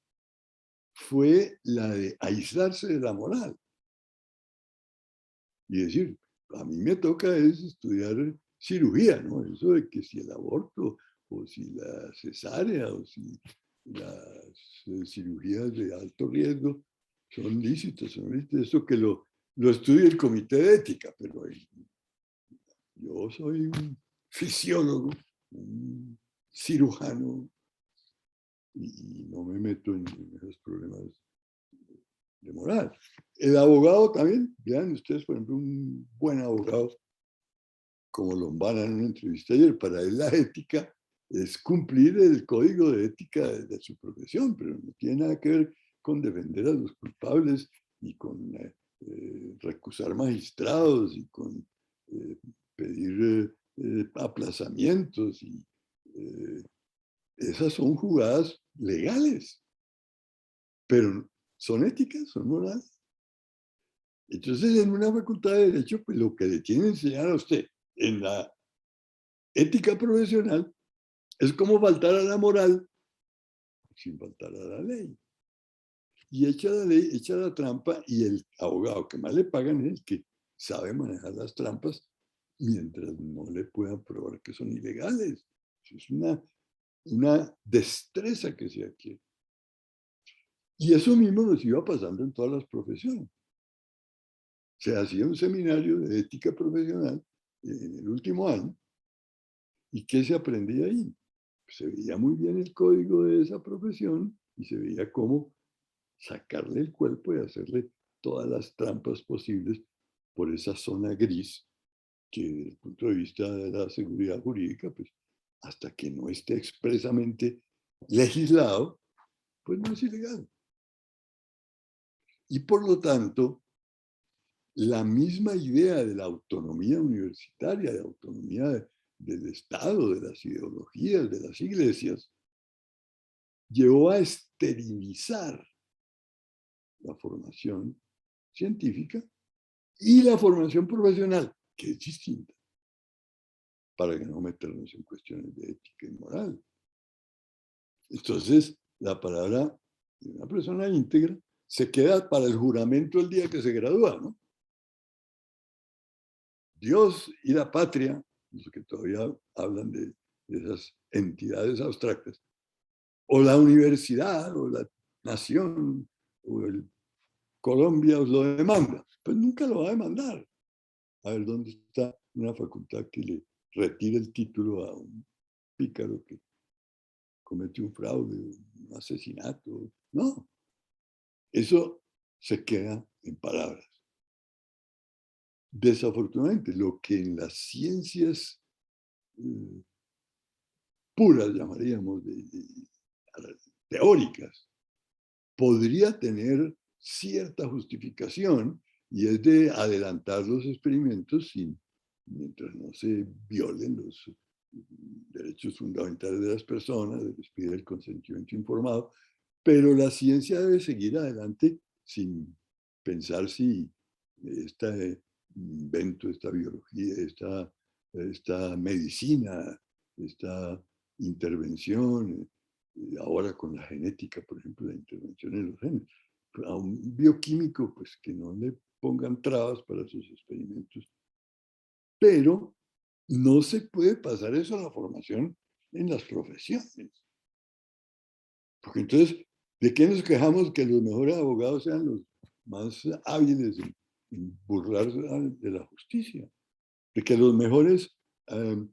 fue la de aislarse de la moral y decir, a mí me toca es estudiar cirugía, ¿no? Eso de que si el aborto o si la cesárea o si las cirugías de alto riesgo son lícitas, eso que lo estudia el comité de ética, pero yo soy un fisiólogo, un cirujano, y no me meto en esos problemas de moral. El abogado también, vean ustedes, por ejemplo, un buen abogado, como Lombana en una entrevista ayer, para él la ética es cumplir el código de ética de su profesión, pero no tiene nada que ver con defender a los culpables y con recusar magistrados y con pedir aplazamientos. Y esas son jugadas legales, pero son éticas, son morales. Entonces, en una facultad de Derecho, pues lo que le tienen que enseñar a usted en la ética profesional es cómo faltar a la moral sin faltar a la ley. Y echa la ley, echa la trampa, y el abogado que más le pagan es el que sabe manejar las trampas mientras no le puedan probar que son ilegales. Es una destreza que se adquiere. Y eso mismo nos iba pasando en todas las profesiones. Se hacía un seminario de ética profesional en el último año. ¿Y qué se aprendía ahí? Se veía muy bien el código de esa profesión y se veía cómo sacarle el cuerpo y hacerle todas las trampas posibles por esa zona gris que desde el punto de vista de la seguridad jurídica, pues hasta que no esté expresamente legislado, pues no es ilegal. Y por lo tanto, la misma idea de la autonomía universitaria, de autonomía del Estado, de las ideologías, de las iglesias, llevó a esterilizar la formación científica y la formación profesional, que es distinta, para que no meternos en cuestiones de ética y moral. Entonces, la palabra de una persona íntegra se queda para el juramento el día que se gradúa, ¿no? Dios y la patria, los que todavía hablan de esas entidades abstractas, o la universidad, o la nación, o el Colombia os lo demanda. Pues nunca lo va a demandar. A ver, ¿dónde está una facultad que le retire el título a un pícaro que cometió un fraude, un asesinato? No, eso se queda en palabras. Desafortunadamente, lo que en las ciencias puras, llamaríamos, teóricas, podría tener cierta justificación, y es de adelantar los experimentos mientras no se violen los derechos fundamentales de las personas, les pide el consentimiento informado, pero la ciencia debe seguir adelante sin pensar si este invento, esta biología, esta medicina, esta intervención, ahora con la genética, por ejemplo, la intervención en los genes, a un bioquímico, pues que no le pongan trabas para sus experimentos, pero no se puede pasar eso a la formación en las profesiones. Porque entonces, ¿de qué nos quejamos que los mejores abogados sean los más hábiles en burlarse de la justicia? De que los mejores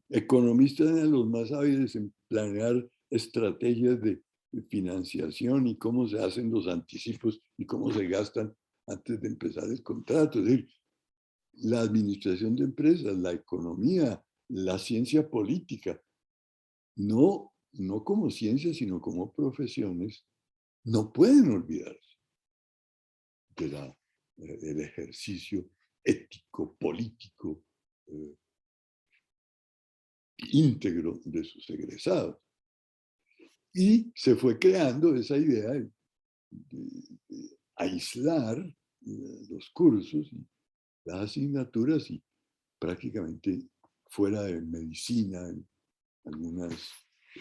economistas sean los más hábiles en planear estrategias de financiación y cómo se hacen los anticipos y cómo se gastan antes de empezar el contrato. Es decir, la administración de empresas, la economía, la ciencia política, no como ciencia, sino como profesiones, no pueden olvidarse del ejercicio ético, político, íntegro de sus egresados. Y se fue creando esa idea de aislar los cursos y las asignaturas, y prácticamente fuera de medicina, algunas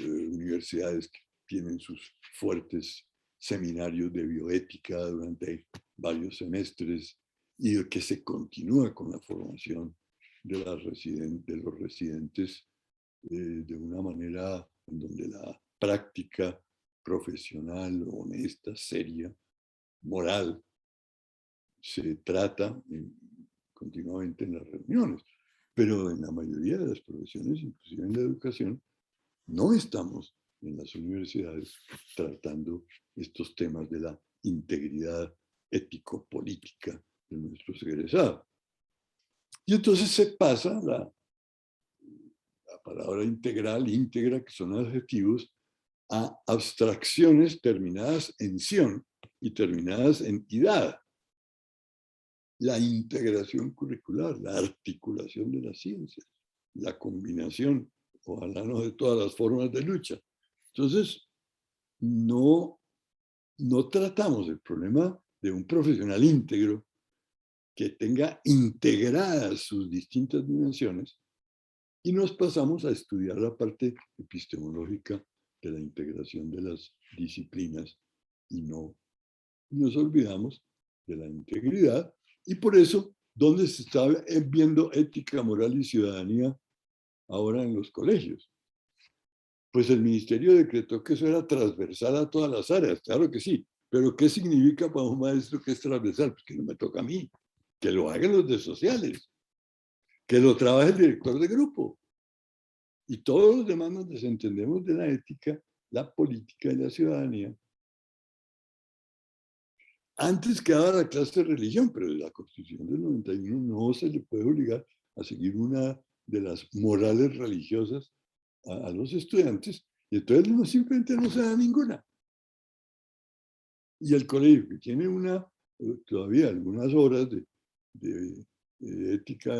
universidades que tienen sus fuertes seminarios de bioética durante varios semestres y que se continúa con la formación de los residentes de una manera en donde la práctica profesional, honesta, seria, moral, se trata continuamente en las reuniones. Pero en la mayoría de las profesiones, inclusive en la educación, no estamos en las universidades tratando estos temas de la integridad ético-política de nuestros egresados. Y entonces se pasa la palabra integral, íntegra, que son adjetivos, a abstracciones terminadas en ción y terminadas en idad. La integración curricular, la articulación de las ciencias, la combinación, ojalá no de todas las formas de lucha. Entonces, no tratamos el problema de un profesional íntegro que tenga integradas sus distintas dimensiones y nos pasamos a estudiar la parte epistemológica de la integración de las disciplinas y nos olvidamos de la integridad. Y por eso, ¿dónde se está viendo ética, moral y ciudadanía ahora en los colegios? Pues el ministerio decretó que eso era transversal a todas las áreas, claro que sí, pero ¿qué significa para un maestro que es transversal? Pues que no me toca a mí, que lo hagan los de sociales, que lo trabaje el director de grupo. Y todos los demás nos desentendemos de la ética, la política y la ciudadanía. Antes quedaba la clase de religión, pero en la Constitución del 91 no se le puede obligar a seguir una de las morales religiosas a los estudiantes, y entonces simplemente no se da ninguna. Y el colegio, que tiene todavía algunas horas de ética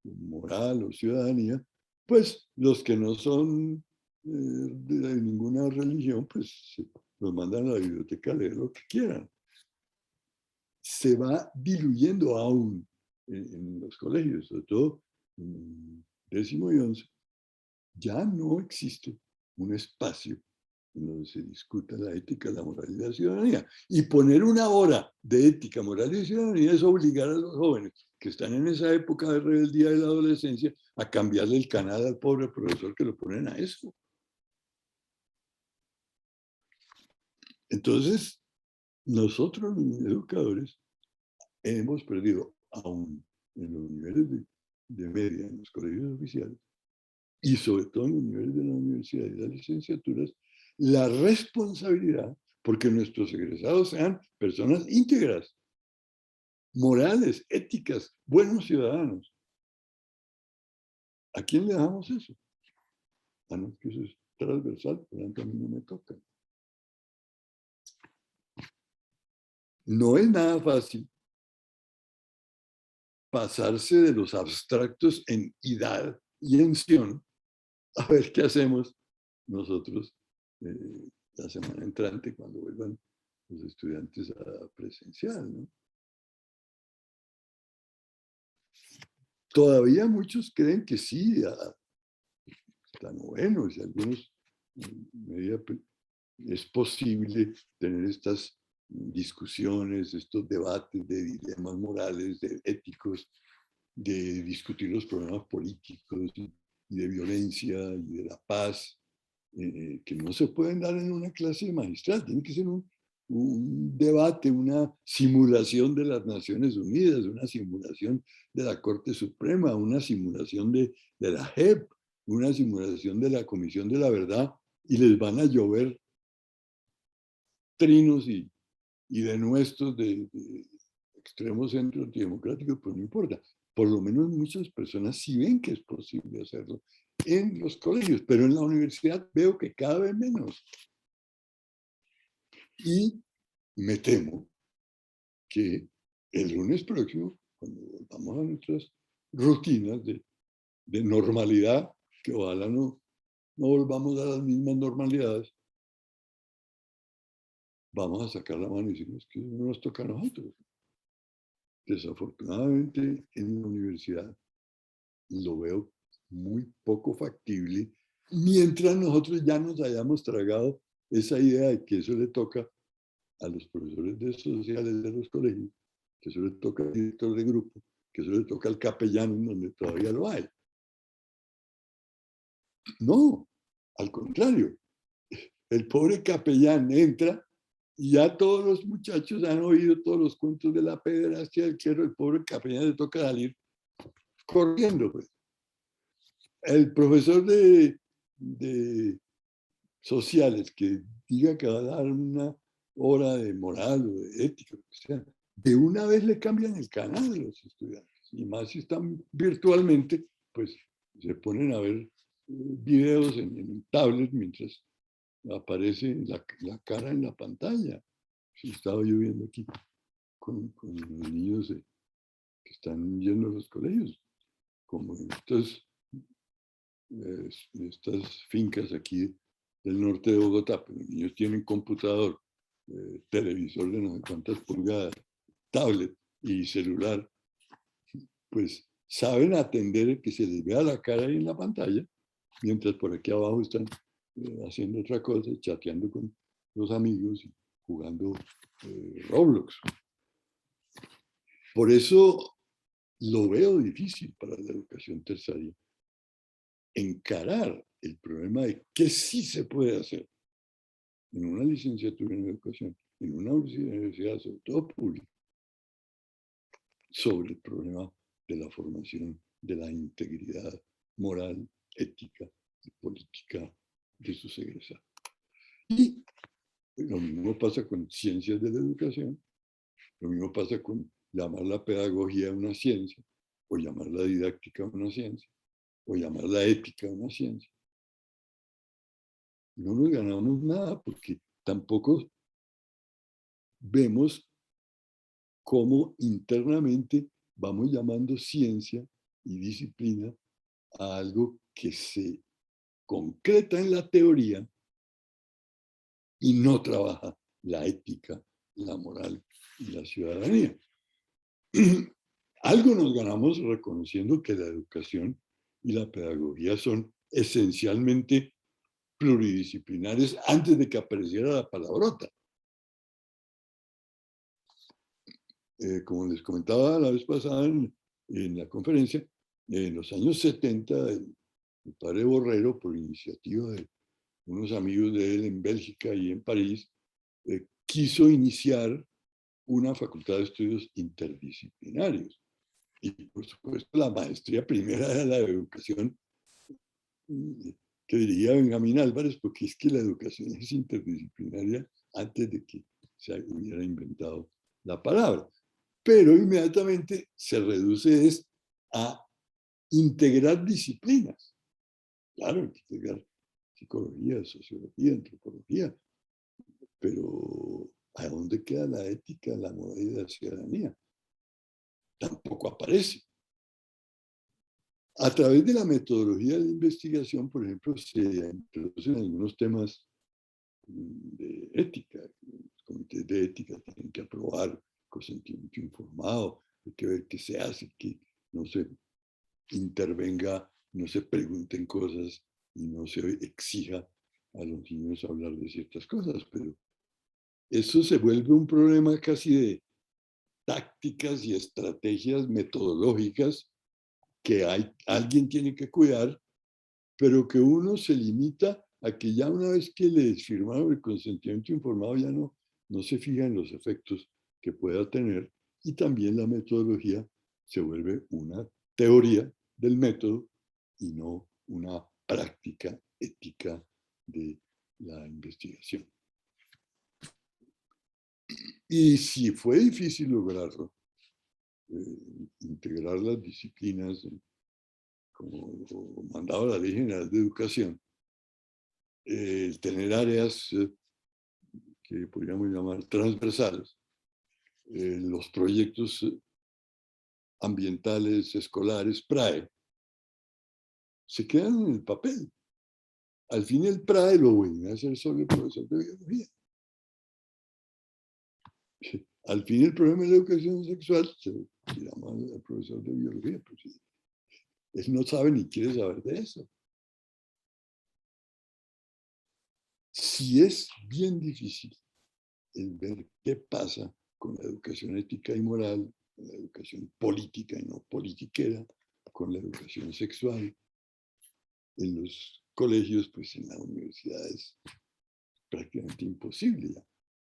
moral o ciudadanía, pues los que no son de ninguna religión, pues los mandan a la biblioteca a leer lo que quieran. Se va diluyendo aún en los colegios, sobre todo en 10º y 11, ya no existe un espacio en donde se discuta la ética, la moral y la ciudadanía. Y poner una hora de ética, moral y ciudadanía es obligar a los jóvenes que están en esa época de rebeldía de la adolescencia a cambiarle el canal al pobre profesor que lo ponen a eso. Entonces, nosotros los educadores hemos perdido, aún en los niveles de media, en los colegios oficiales, y sobre todo en los niveles de la universidad y las licenciaturas, la responsabilidad porque nuestros egresados sean personas íntegras, morales, éticas, buenos ciudadanos. ¿A quién le damos eso? Ah, no, que eso es transversal, por lo tanto a mí no me toca. No es nada fácil pasarse de los abstractos en idad y en ción a ver qué hacemos nosotros la semana entrante cuando vuelvan los estudiantes a presencial, ¿no? Todavía muchos creen que sí, hasta novenos y algunos medida es posible tener estas discusiones, estos debates de dilemas morales, de éticos, de discutir los problemas políticos y de violencia y de la paz, que no se pueden dar en una clase magistral, tiene que ser un debate, una simulación de las Naciones Unidas, una simulación de la Corte Suprema, una simulación de la JEP, una simulación de la Comisión de la Verdad, y les van a llover trinos y denuestos de extremos centros antidemocráticos, pues no importa. Por lo menos muchas personas sí ven que es posible hacerlo en los colegios, pero en la universidad veo que cada vez menos. Y me temo que el lunes próximo, cuando volvamos a nuestras rutinas de normalidad, que ojalá no volvamos a las mismas normalidades, vamos a sacar la mano y decirnos que no nos toca a nosotros. Desafortunadamente, en la universidad lo veo muy poco factible mientras nosotros ya nos hayamos tragado esa idea de que eso le toca a los profesores de sociales de los colegios, que eso le toca al director de grupo, que eso le toca al capellán en donde todavía lo hay. No, al contrario, el pobre capellán entra y ya todos los muchachos han oído todos los cuentos de la pederastia del clero, el pobre capellán le toca salir corriendo. Pues. El profesor de sociales que diga que va a dar una hora de moral o de ética, lo que sea, de una vez le cambian el canal a los estudiantes. Y más si están virtualmente, pues se ponen a ver videos en tablet mientras aparece la cara en la pantalla. Sí, estaba yo viendo aquí con los niños que están yendo a los colegios, como en estas fincas aquí del norte de Bogotá, pero los niños tienen computador, televisor de no sé cuántas pulgadas, tablet y celular, pues saben atender que se les vea la cara ahí en la pantalla, mientras por aquí abajo están haciendo otra cosa, chateando con los amigos y jugando Roblox. Por eso lo veo difícil para la educación terciaria encarar el problema de qué sí se puede hacer en una licenciatura en educación, en una universidad, sobre todo pública, sobre el problema de la formación de la integridad moral, ética y política de sus egresados. Y lo mismo pasa con ciencias de la educación, lo mismo pasa con llamar la pedagogía una ciencia, o llamar la didáctica una ciencia, o llamar la ética una ciencia. No nos ganamos nada porque tampoco vemos cómo internamente vamos llamando ciencia y disciplina a algo que se concreta en la teoría y no trabaja la ética, la moral y la ciudadanía. Algo nos ganamos reconociendo que la educación y la pedagogía son esencialmente pluridisciplinares antes de que apareciera la palabrota. Como les comentaba la vez pasada en la conferencia, en los años 70, el padre Borrero, por iniciativa de unos amigos de él en Bélgica y en París, quiso iniciar una facultad de estudios interdisciplinarios. Y por supuesto la maestría primera era la de educación que dirigía Benjamín Álvarez, porque es que la educación es interdisciplinaria antes de que se hubiera inventado la palabra. Pero inmediatamente se reduce a integrar disciplinas. Claro, integrar psicología, sociología, antropología, pero ¿a dónde queda la ética, la moral y la ciudadanía? Tampoco aparece. A través de la metodología de investigación, por ejemplo, se introducen algunos temas de ética. Los comités de ética tienen que aprobar consentimiento informado, hay que ver qué se hace, que no se intervenga, no se pregunten cosas y no se exija a los niños hablar de ciertas cosas, pero eso se vuelve un problema casi de tácticas y estrategias metodológicas que alguien tiene que cuidar, pero que uno se limita a que ya una vez que les firmaron el consentimiento informado ya no se fija en los efectos que pueda tener, y también la metodología se vuelve una teoría del método y no una práctica ética de la investigación. Y si fue difícil lograrlo, integrar las disciplinas como mandaba la Ley General de Educación, tener áreas que podríamos llamar transversales, los proyectos ambientales, escolares, PRAE, se quedan en el papel. Al fin el PRAE lo viene a hacer solo el profesor de biología. Al fin el problema de la educación sexual se llama al profesor de biología, pero sí, él no sabe ni quiere saber de eso. sí es bien difícil el ver qué pasa con la educación ética y moral, con la educación política y no politiquera, con la educación sexual, en los colegios, pues en la universidad es prácticamente imposible ya.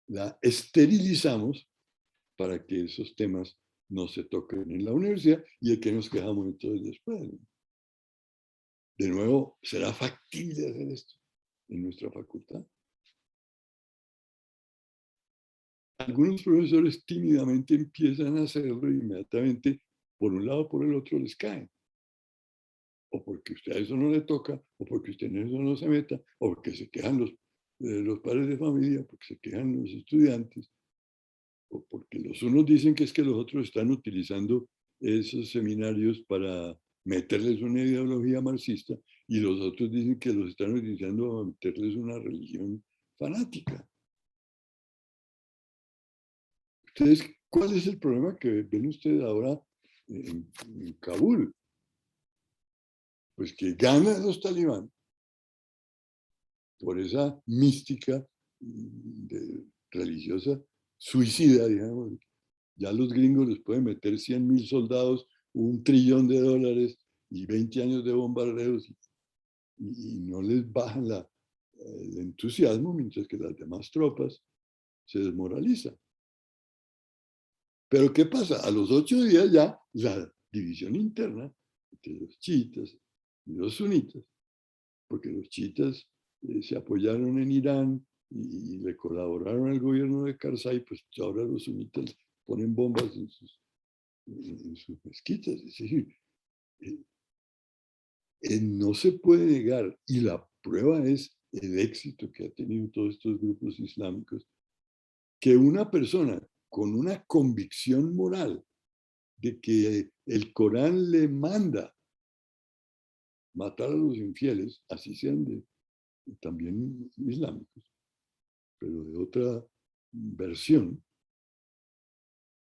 La esterilizamos para que esos temas no se toquen en la universidad y de que nos quejamos entonces después. De nuevo, ¿será factible hacer esto en nuestra facultad? Algunos profesores tímidamente empiezan a hacerlo y inmediatamente, por un lado o por el otro, les caen. O porque usted a eso no le toca, o porque usted en eso no se meta, o porque se quejan los padres de familia, porque se quejan los estudiantes, o porque los unos dicen que es que los otros están utilizando esos seminarios para meterles una ideología marxista, y los otros dicen que los están utilizando para meterles una religión fanática. Ustedes, ¿cuál es el problema que ven ustedes ahora en Kabul? Pues que ganan los talibán por esa mística religiosa suicida, digamos. Ya los gringos les pueden meter 100.000 soldados, $1 trillón y 20 años de bombardeos y no les bajan el entusiasmo, mientras que las demás tropas se desmoralizan. Pero ¿qué pasa? A los 8 días ya la división interna entre los chiitas y los sunitas, porque los chiitas se apoyaron en Irán y le colaboraron al gobierno de Karzai, pues ahora los sunitas ponen bombas en sus mezquitas. Es decir, no se puede negar, y la prueba es el éxito que ha tenido todos estos grupos islámicos, que una persona con una convicción moral de que el Corán le manda matar a los infieles, así sean también islámicos, pero de otra versión,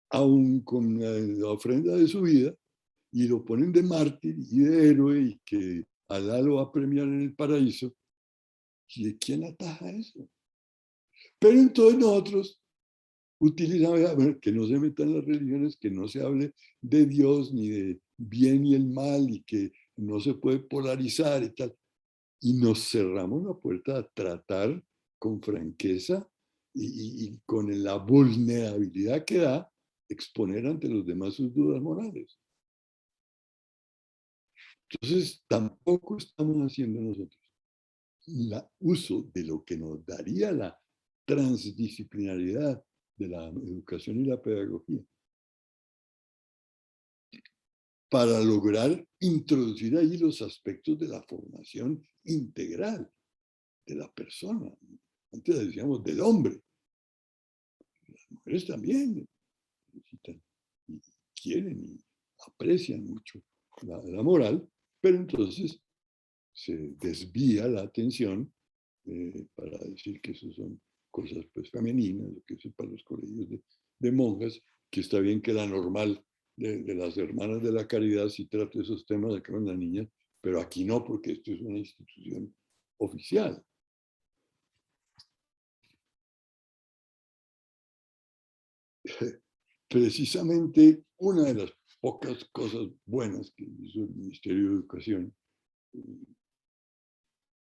aún con la ofrenda de su vida, y lo ponen de mártir y de héroe y que Alá lo va a premiar en el paraíso. ¿Y quién ataja eso? Pero entonces nosotros utilizamos que no se metan las religiones, que no se hable de Dios ni de bien y el mal y que no se puede polarizar y tal. Y nos cerramos la puerta a tratar con franqueza y con la vulnerabilidad que da exponer ante los demás sus dudas morales. Entonces, tampoco estamos haciendo nosotros el uso de lo que nos daría la transdisciplinaridad de la educación y la pedagogía para lograr introducir ahí los aspectos de la formación integral de la persona. Antes decíamos del hombre. Las mujeres también necesitan y quieren y aprecian mucho la moral, pero entonces se desvía la atención para decir que eso son cosas pues femeninas, que eso es para los colegios de monjas, que está bien que la normal de las hermanas de la caridad sí trate esos temas acá con las niñas, pero aquí no, porque esto es una institución oficial. Precisamente una de las pocas cosas buenas que hizo el Ministerio de Educación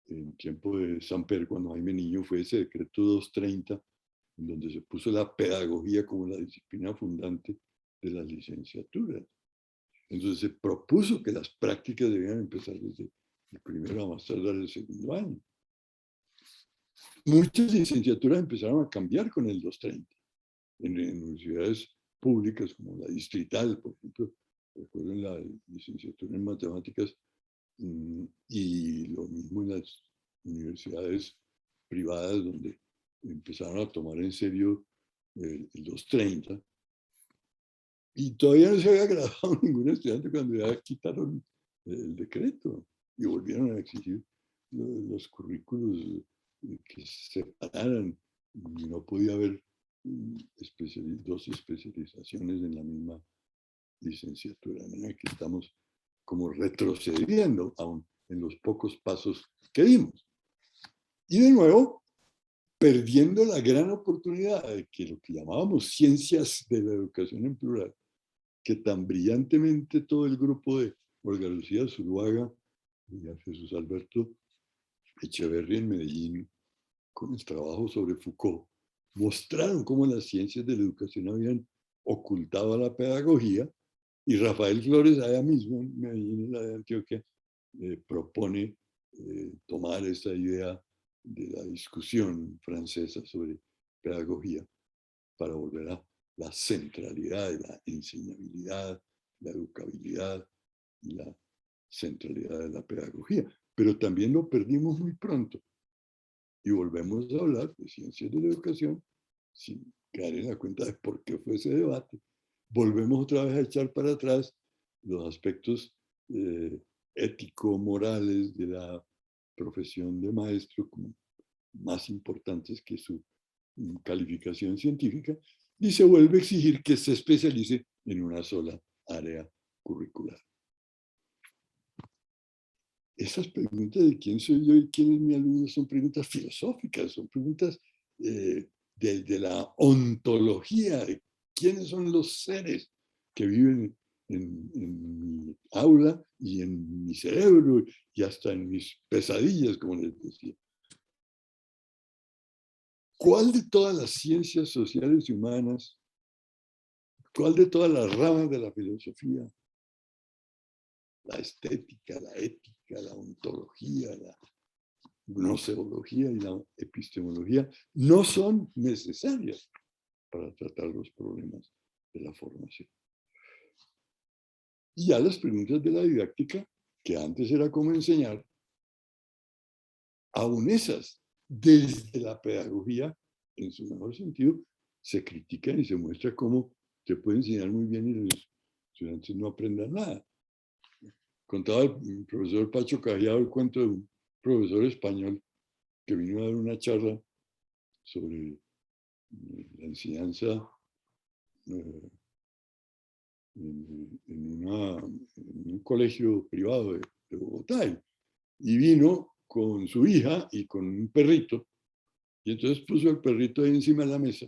en tiempo de Samper, cuando Jaime Niño, fue ese decreto 230, en donde se puso la pedagogía como la disciplina fundante de las licenciaturas. Entonces se propuso que las prácticas debían empezar desde el primero a más tardar el segundo año. Muchas licenciaturas empezaron a cambiar con el 230. En universidades públicas como la Distrital, por ejemplo, recuerden la licenciatura en matemáticas, y lo mismo en las universidades privadas donde empezaron a tomar en serio el 230. Y todavía no se había graduado ningún estudiante cuando ya quitaron el decreto y volvieron a exigir los currículos que se separaran. Y no podía haber dos especializaciones en la misma licenciatura. De manera que estamos como retrocediendo aún en los pocos pasos que dimos. Y de nuevo, perdiendo la gran oportunidad de que lo que llamábamos ciencias de la educación en plural, que tan brillantemente todo el grupo de Olga Lucía Zuluaga y a Jesús Alberto Echeverri en Medellín, con el trabajo sobre Foucault, mostraron cómo las ciencias de la educación habían ocultado a la pedagogía, y Rafael Flores, allá mismo en Medellín, en la de Antioquia, propone tomar esta idea de la discusión francesa sobre pedagogía para volver a la centralidad de la enseñabilidad, la educabilidad y la centralidad de la pedagogía. Pero también lo perdimos muy pronto y volvemos a hablar de ciencias de la educación sin caer en la cuenta de por qué fue ese debate. Volvemos otra vez a echar para atrás los aspectos ético-morales de la profesión de maestro como más importantes que su calificación científica, y se vuelve a exigir que se especialice en una sola área curricular. Esas preguntas de quién soy yo y quién es mi alumno son preguntas filosóficas, son preguntas de la ontología, de quiénes son los seres que viven en mi aula y en mi cerebro y hasta en mis pesadillas, como les decía. ¿Cuál de todas las ciencias sociales y humanas, cuál de todas las ramas de la filosofía, la estética, la ética, la ontología, la gnoseología y la epistemología, no son necesarias para tratar los problemas de la formación? Y ya las preguntas de la didáctica, que antes era cómo enseñar, aún esas, desde la pedagogía, en su mejor sentido, se critican y se muestra cómo se puede enseñar muy bien y los estudiantes no aprendan nada. Contaba el profesor Pacho Cajado el cuento de un profesor español que vino a dar una charla sobre la enseñanza en un colegio privado de Bogotá, y vino con su hija y con un perrito, y entonces puso el perrito ahí encima de la mesa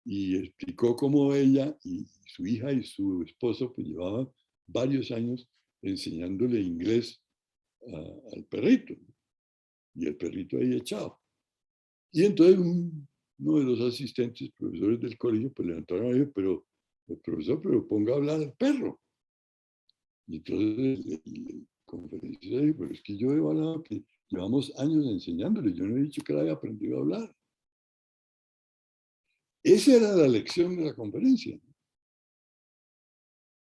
y explicó cómo ella y su hija y su esposo pues llevaban varios años enseñándole inglés al perrito, y el perrito ahí echado. Y entonces uno de los asistentes, profesores del colegio, pues levantaron y dijo, pero el profesor, pero ponga a hablar al perro. Y entonces el conferencista dijo, pero es que yo he hablado que llevamos años enseñándole, yo no he dicho que él haya aprendido a hablar. Esa era la lección de la conferencia,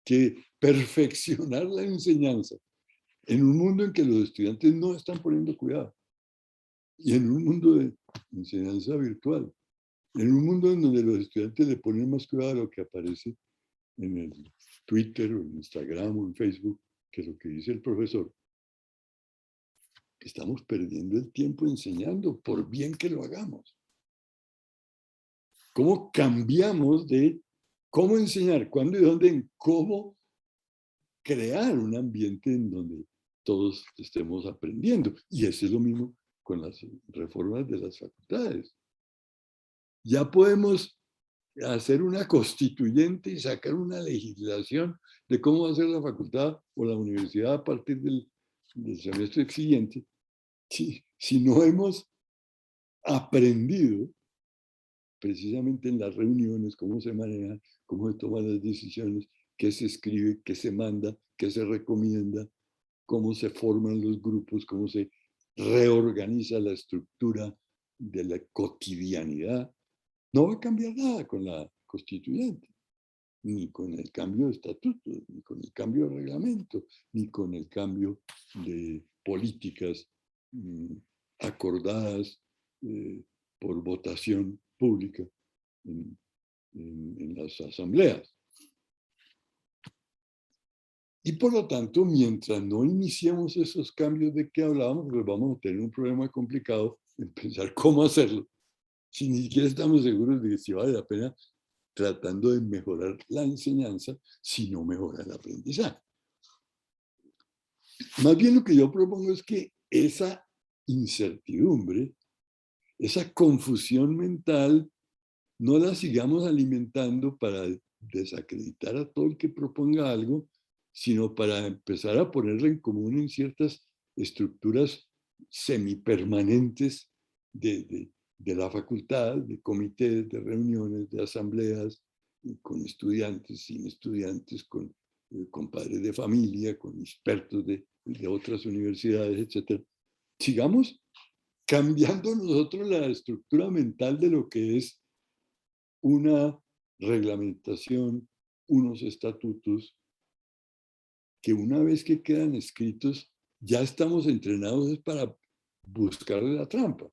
que perfeccionar la enseñanza en un mundo en que los estudiantes no están poniendo cuidado, y en un mundo de enseñanza virtual, en un mundo en donde los estudiantes le ponen más cuidado a lo que aparece en el Twitter o en Instagram o en Facebook que lo que dice el profesor, estamos perdiendo el tiempo enseñando, por bien que lo hagamos. ¿Cómo cambiamos de cómo enseñar, cuándo y dónde, en cómo crear un ambiente en donde todos estemos aprendiendo? Y eso es lo mismo con las reformas de las facultades. Ya podemos hacer una constituyente y sacar una legislación de cómo va a ser la facultad o la universidad a partir del semestre siguiente, si no hemos aprendido precisamente en las reuniones cómo se maneja, cómo se toman las decisiones, qué se escribe, qué se manda, qué se recomienda, cómo se forman los grupos, cómo se reorganiza la estructura de la cotidianidad. No va a cambiar nada con la constituyente, ni con el cambio de estatuto, ni con el cambio de reglamento, ni con el cambio de políticas acordadas por votación pública en las asambleas. Y por lo tanto, mientras no iniciemos esos cambios de que hablábamos, pues vamos a tener un problema complicado en pensar cómo hacerlo, si ni siquiera estamos seguros de que si vale la pena tratando de mejorar la enseñanza, si no mejora el aprendizaje. Más bien lo que yo propongo es que esa incertidumbre esa confusión mental no la sigamos alimentando para desacreditar a todo el que proponga algo, sino para empezar a ponerla en común en ciertas estructuras semipermanentes de la facultad, de comités, de reuniones, de asambleas, con estudiantes, sin estudiantes, con padres de familia, con expertos de otras universidades, etc. Sigamos cambiando nosotros la estructura mental de lo que es una reglamentación, unos estatutos, que una vez que quedan escritos, ya estamos entrenados para buscar la trampa.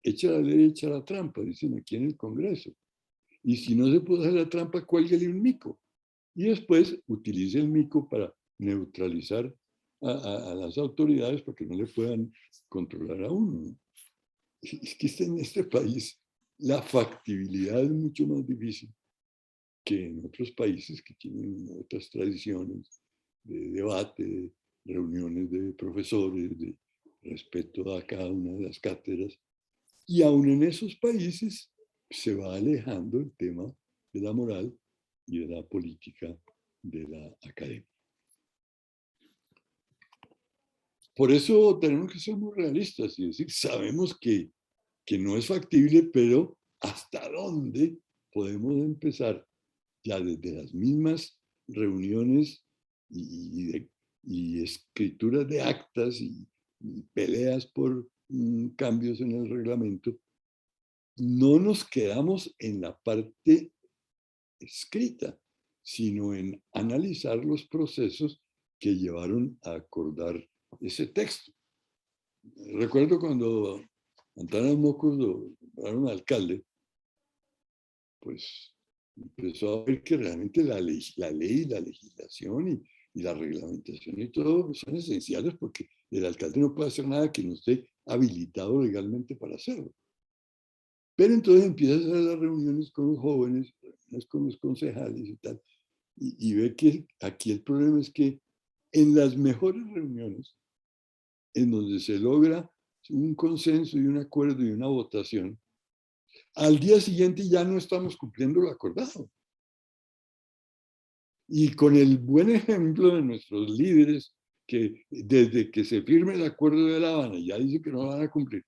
Echa la ley, echa la trampa, dicen aquí en el Congreso. Y si no se puede hacer la trampa, cuélguele un mico. Y después utilice el mico para neutralizar a las autoridades para que no le puedan controlar a uno. Es que en este país la factibilidad es mucho más difícil que en otros países que tienen otras tradiciones de debate, de reuniones de profesores, de respeto a cada una de las cátedras. Y aún en esos países se va alejando el tema de la moral y de la política de la academia. Por eso tenemos que ser muy realistas y decir, sabemos que no es factible, pero ¿hasta dónde podemos empezar? Ya desde las mismas reuniones y escrituras de actas y peleas por cambios en el reglamento, no nos quedamos en la parte escrita, sino en analizar los procesos que llevaron a acordar ese texto. Recuerdo cuando Antanas Mocos lo nombraron alcalde, pues empezó a ver que realmente la ley, la legislación y la reglamentación y todo son esenciales porque el alcalde no puede hacer nada que no esté habilitado legalmente para hacerlo. Pero entonces empieza a hacer las reuniones con los jóvenes, reuniones con los concejales y tal, y ve que aquí el problema es que en las mejores reuniones, en donde se logra un consenso y un acuerdo y una votación, al día siguiente ya no estamos cumpliendo lo acordado. Y con el buen ejemplo de nuestros líderes, que desde que se firme el acuerdo de La Habana ya dice que no lo van a cumplir.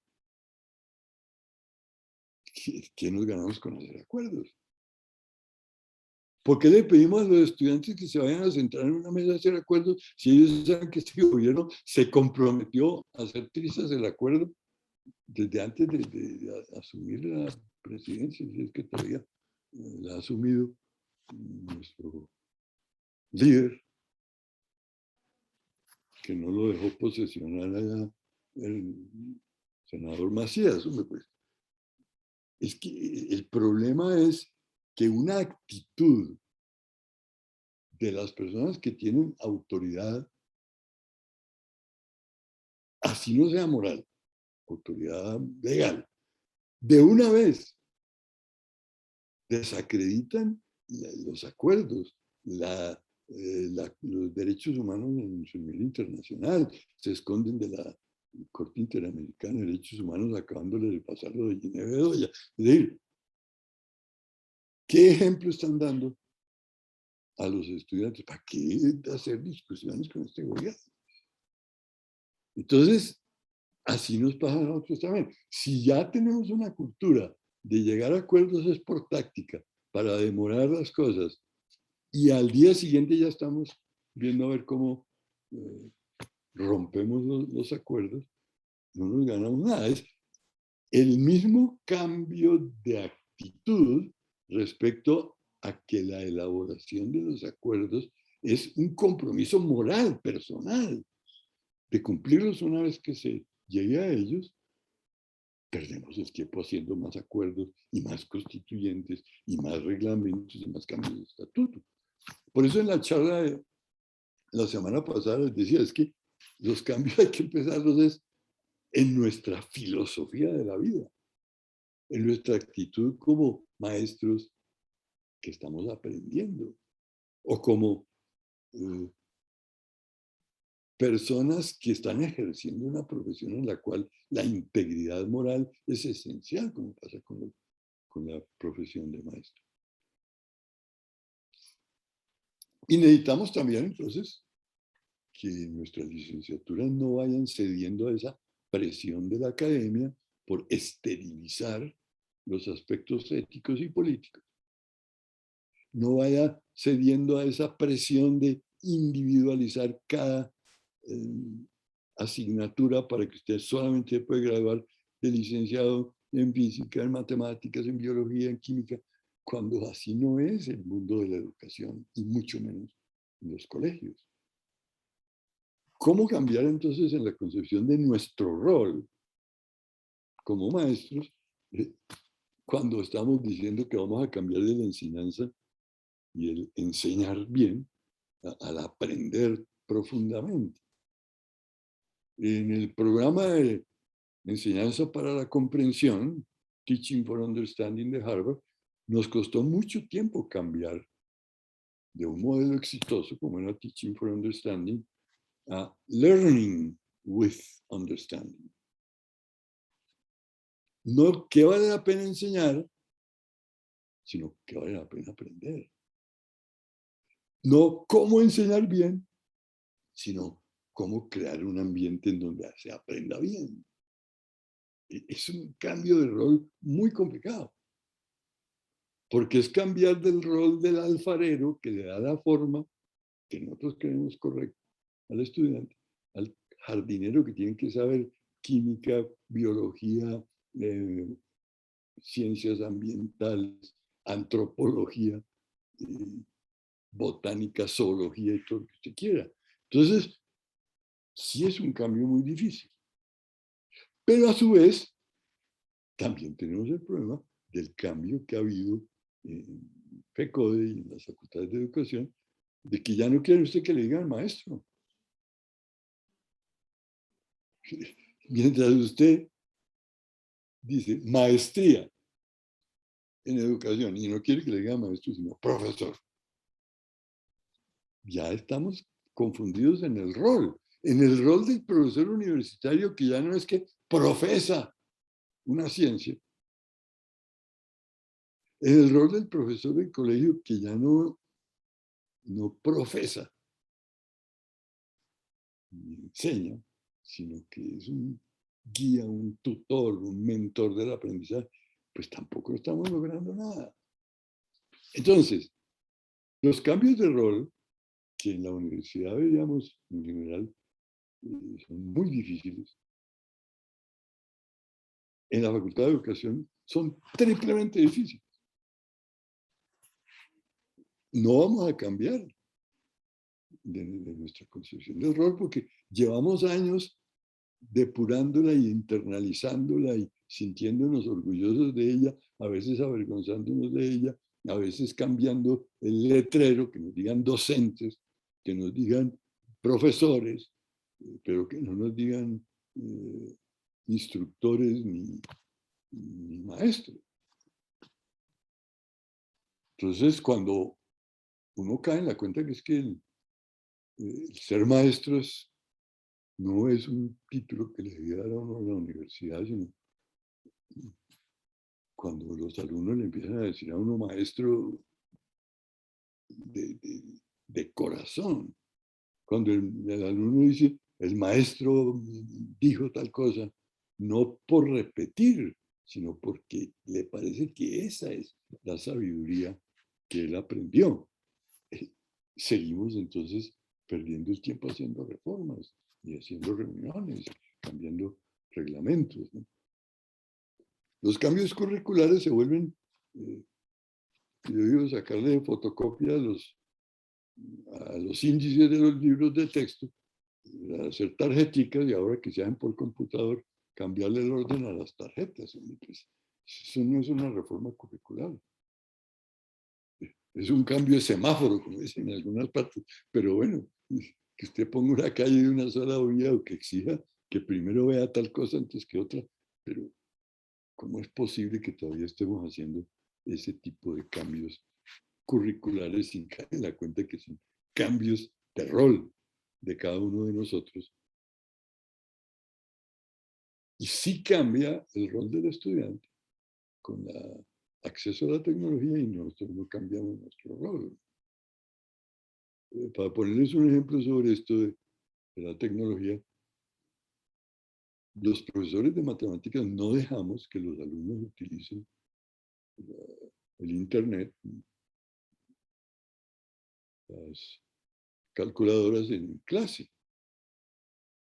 ¿Qué nos ganamos con hacer acuerdos? ¿Por qué le pedimos a los estudiantes que se vayan a sentar en una mesa a hacer acuerdos si ellos saben que este gobierno se comprometió a hacer trizas el acuerdo desde antes de asumir la presidencia? Si es que todavía la ha asumido nuestro líder, que no lo dejó posesionar allá el senador Macías. Hombre, pues. Es que el problema es que una actitud de las personas que tienen autoridad, así no sea moral, autoridad legal, de una vez desacreditan los acuerdos, los derechos humanos en su nivel internacional, se esconden de la Corte Interamericana de Derechos Humanos acabándole de pasar lo de Guinea Bedoya. Es decir, ¿qué ejemplo están dando a los estudiantes? ¿Para qué hacer discusiones con este gobierno? Entonces, así nos pasa a nosotros también. Si ya tenemos una cultura de llegar a acuerdos es por táctica, para demorar las cosas, y al día siguiente ya estamos viendo a ver cómo rompemos los acuerdos, no nos ganamos nada. Es el mismo cambio de actitud respecto a que la elaboración de los acuerdos es un compromiso moral, personal, de cumplirlos una vez que se llegue a ellos. Perdemos el tiempo haciendo más acuerdos y más constituyentes y más reglamentos y más cambios de estatuto. Por eso en la charla de la semana pasada les decía, es que los cambios hay que empezarlos es en nuestra filosofía de la vida, en nuestra actitud como maestros que estamos aprendiendo, o como personas que están ejerciendo una profesión en la cual la integridad moral es esencial, como pasa con la profesión de maestro. Y necesitamos también, entonces, que nuestras licenciaturas no vayan cediendo a esa presión de la academia por esterilizar los aspectos éticos y políticos. No vaya cediendo a esa presión de individualizar cada asignatura para que usted solamente puede graduar de licenciado en física, en matemáticas, en biología, en química, cuando así no es el mundo de la educación y mucho menos en los colegios. ¿Cómo cambiar entonces en la concepción de nuestro rol como maestros cuando estamos diciendo que vamos a cambiar de la enseñanza y el enseñar bien al aprender profundamente? En el programa de enseñanza para la comprensión, Teaching for Understanding de Harvard, nos costó mucho tiempo cambiar de un modelo exitoso como era Teaching for Understanding a Learning with Understanding. No que vale la pena enseñar, sino que vale la pena aprender. No cómo enseñar bien, sino cómo crear un ambiente en donde se aprenda bien. Es un cambio de rol muy complicado, porque es cambiar del rol del alfarero que le da la forma que nosotros creemos correcta al estudiante, al jardinero que tiene que saber química, biología, ciencias ambientales, antropología, botánica, zoología y todo lo que usted quiera. Entonces, sí es un cambio muy difícil. Pero a su vez, también tenemos el problema del cambio que ha habido en FECODE y en las facultades de educación, de que ya no quiere usted que le digan maestro. Mientras usted dice maestría en educación y no quiere que le digan maestro, sino profesor, ya estamos confundidos en el rol del profesor universitario, que ya no es que profesa una ciencia, en el rol del profesor del colegio, que ya no profesa ni enseña, sino que es un guía, un tutor, un mentor del aprendizaje, pues tampoco estamos logrando nada. Entonces, los cambios de rol que en la universidad veíamos en general son muy difíciles. En la Facultad de Educación son triplemente difíciles. No vamos a cambiar de nuestra concepción del rol porque llevamos años depurándola y internalizándola y sintiéndonos orgullosos de ella, a veces avergonzándonos de ella, a veces cambiando el letrero, que nos digan docentes, que nos digan profesores, pero que no nos digan instructores ni maestros. Entonces, cuando uno cae en la cuenta que es que el ser maestros no es un título que le debía dar a uno en la universidad, sino cuando los alumnos le empiezan a decir a uno maestro de corazón, cuando el alumno dice, el maestro dijo tal cosa, no por repetir, sino porque le parece que esa es la sabiduría que él aprendió. Seguimos entonces perdiendo el tiempo haciendo reformas y haciendo reuniones, cambiando reglamentos, ¿no? Los cambios curriculares se vuelven, yo digo, sacarle fotocopia a los índices de los libros de texto, hacer tarjeticas y ahora que se hacen por computador, cambiarle el orden a las tarjetas. Pues, eso no es una reforma curricular. Es un cambio de semáforo, como dicen en algunas partes, pero bueno, que usted ponga una calle de una sola vía o que exija que primero vea tal cosa antes que otra, pero ¿cómo es posible que todavía estemos haciendo ese tipo de cambios curriculares sin caer en la cuenta que son cambios de rol de cada uno de nosotros. Y sí cambia el rol del estudiante con el acceso a la tecnología y nosotros no cambiamos nuestro rol. Para ponerles un ejemplo sobre esto de la tecnología, los profesores de matemáticas no dejamos que los alumnos utilicen el Internet, las calculadoras en clase.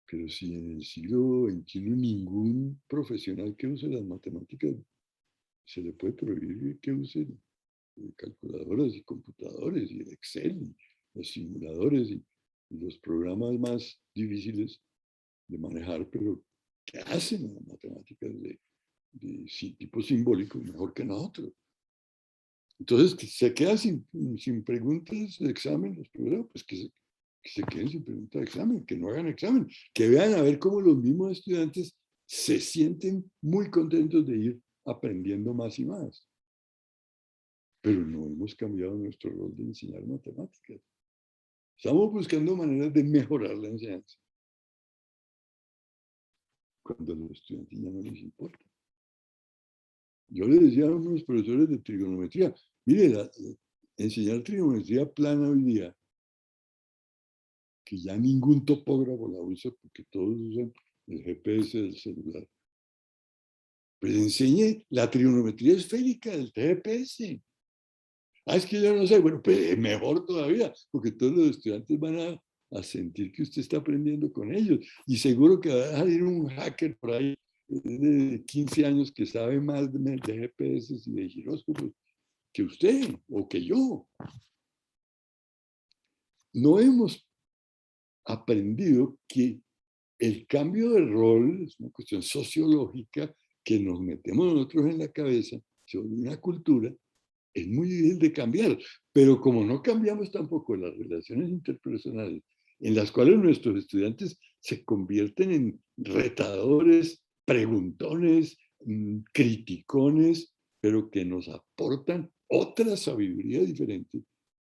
Pero si en el siglo XXI ningún profesional que use las matemáticas se le puede prohibir que use calculadoras y computadores y el Excel, y los simuladores y los programas más difíciles de manejar, pero que hacen las matemáticas de tipo simbólico mejor que nosotros. Entonces, se queda sin preguntas de examen los profesores, pues que se queden sin preguntas de examen, que no hagan examen, que vean a ver cómo los mismos estudiantes se sienten muy contentos de ir aprendiendo más y más. Pero no hemos cambiado nuestro rol de enseñar matemáticas. Estamos buscando maneras de mejorar la enseñanza, cuando a los estudiantes ya no les importa. Yo le decía a unos profesores de trigonometría, mire, enseñar trigonometría plana hoy día, que ya ningún topógrafo la usa porque todos usan el GPS del celular. Pero enseñe la trigonometría esférica del GPS. Ah, es que yo no sé, bueno, pues mejor todavía, porque todos los estudiantes van a sentir que usted está aprendiendo con ellos. Y seguro que va a salir un hacker por ahí de 15 años que sabe más de GPS y de giróscopos que usted o que yo. No hemos aprendido que el cambio de rol es una cuestión sociológica que nos metemos nosotros en la cabeza sobre una cultura. Es muy difícil de cambiar, pero como no cambiamos tampoco las relaciones interpersonales, en las cuales nuestros estudiantes se convierten en retadores, preguntones, criticones, pero que nos aportan otra sabiduría diferente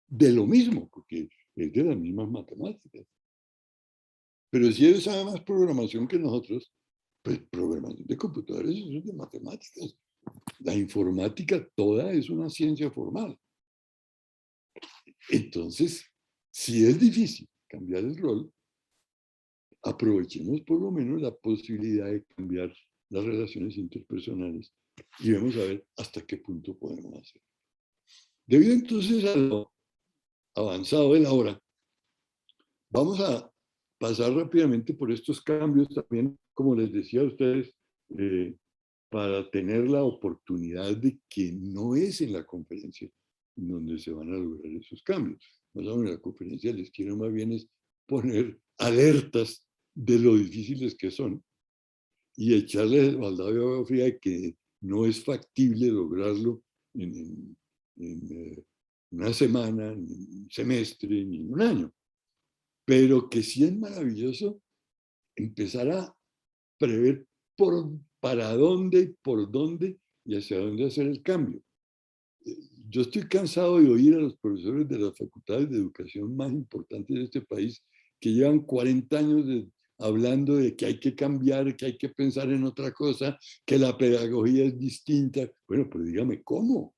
de lo mismo, porque es de las mismas matemáticas. Pero si ellos saben más programación que nosotros, pues programación de computadores es de matemáticas. La informática toda es una ciencia formal. Entonces, si es difícil cambiar el rol, aprovechemos por lo menos la posibilidad de cambiar las relaciones interpersonales y vamos a ver hasta qué punto podemos hacer. Debido entonces a lo avanzado de la hora, vamos a pasar rápidamente por estos cambios también, como les decía a ustedes, para tener la oportunidad de que no es en la conferencia donde se van a lograr esos cambios. Más o menos la conferencia les quiero más bien es poner alertas de lo difíciles que son y echarles el baldado de agua fría de que no es factible lograrlo en una semana, ni un semestre, ni un año. Pero que sí es maravilloso empezar a prever para dónde y por dónde y hacia dónde hacer el cambio. Yo estoy cansado de oír a los profesores de las facultades de educación más importantes de este país que llevan 40 años hablando de que hay que cambiar, que hay que pensar en otra cosa, que la pedagogía es distinta. Bueno, pero dígame, ¿cómo?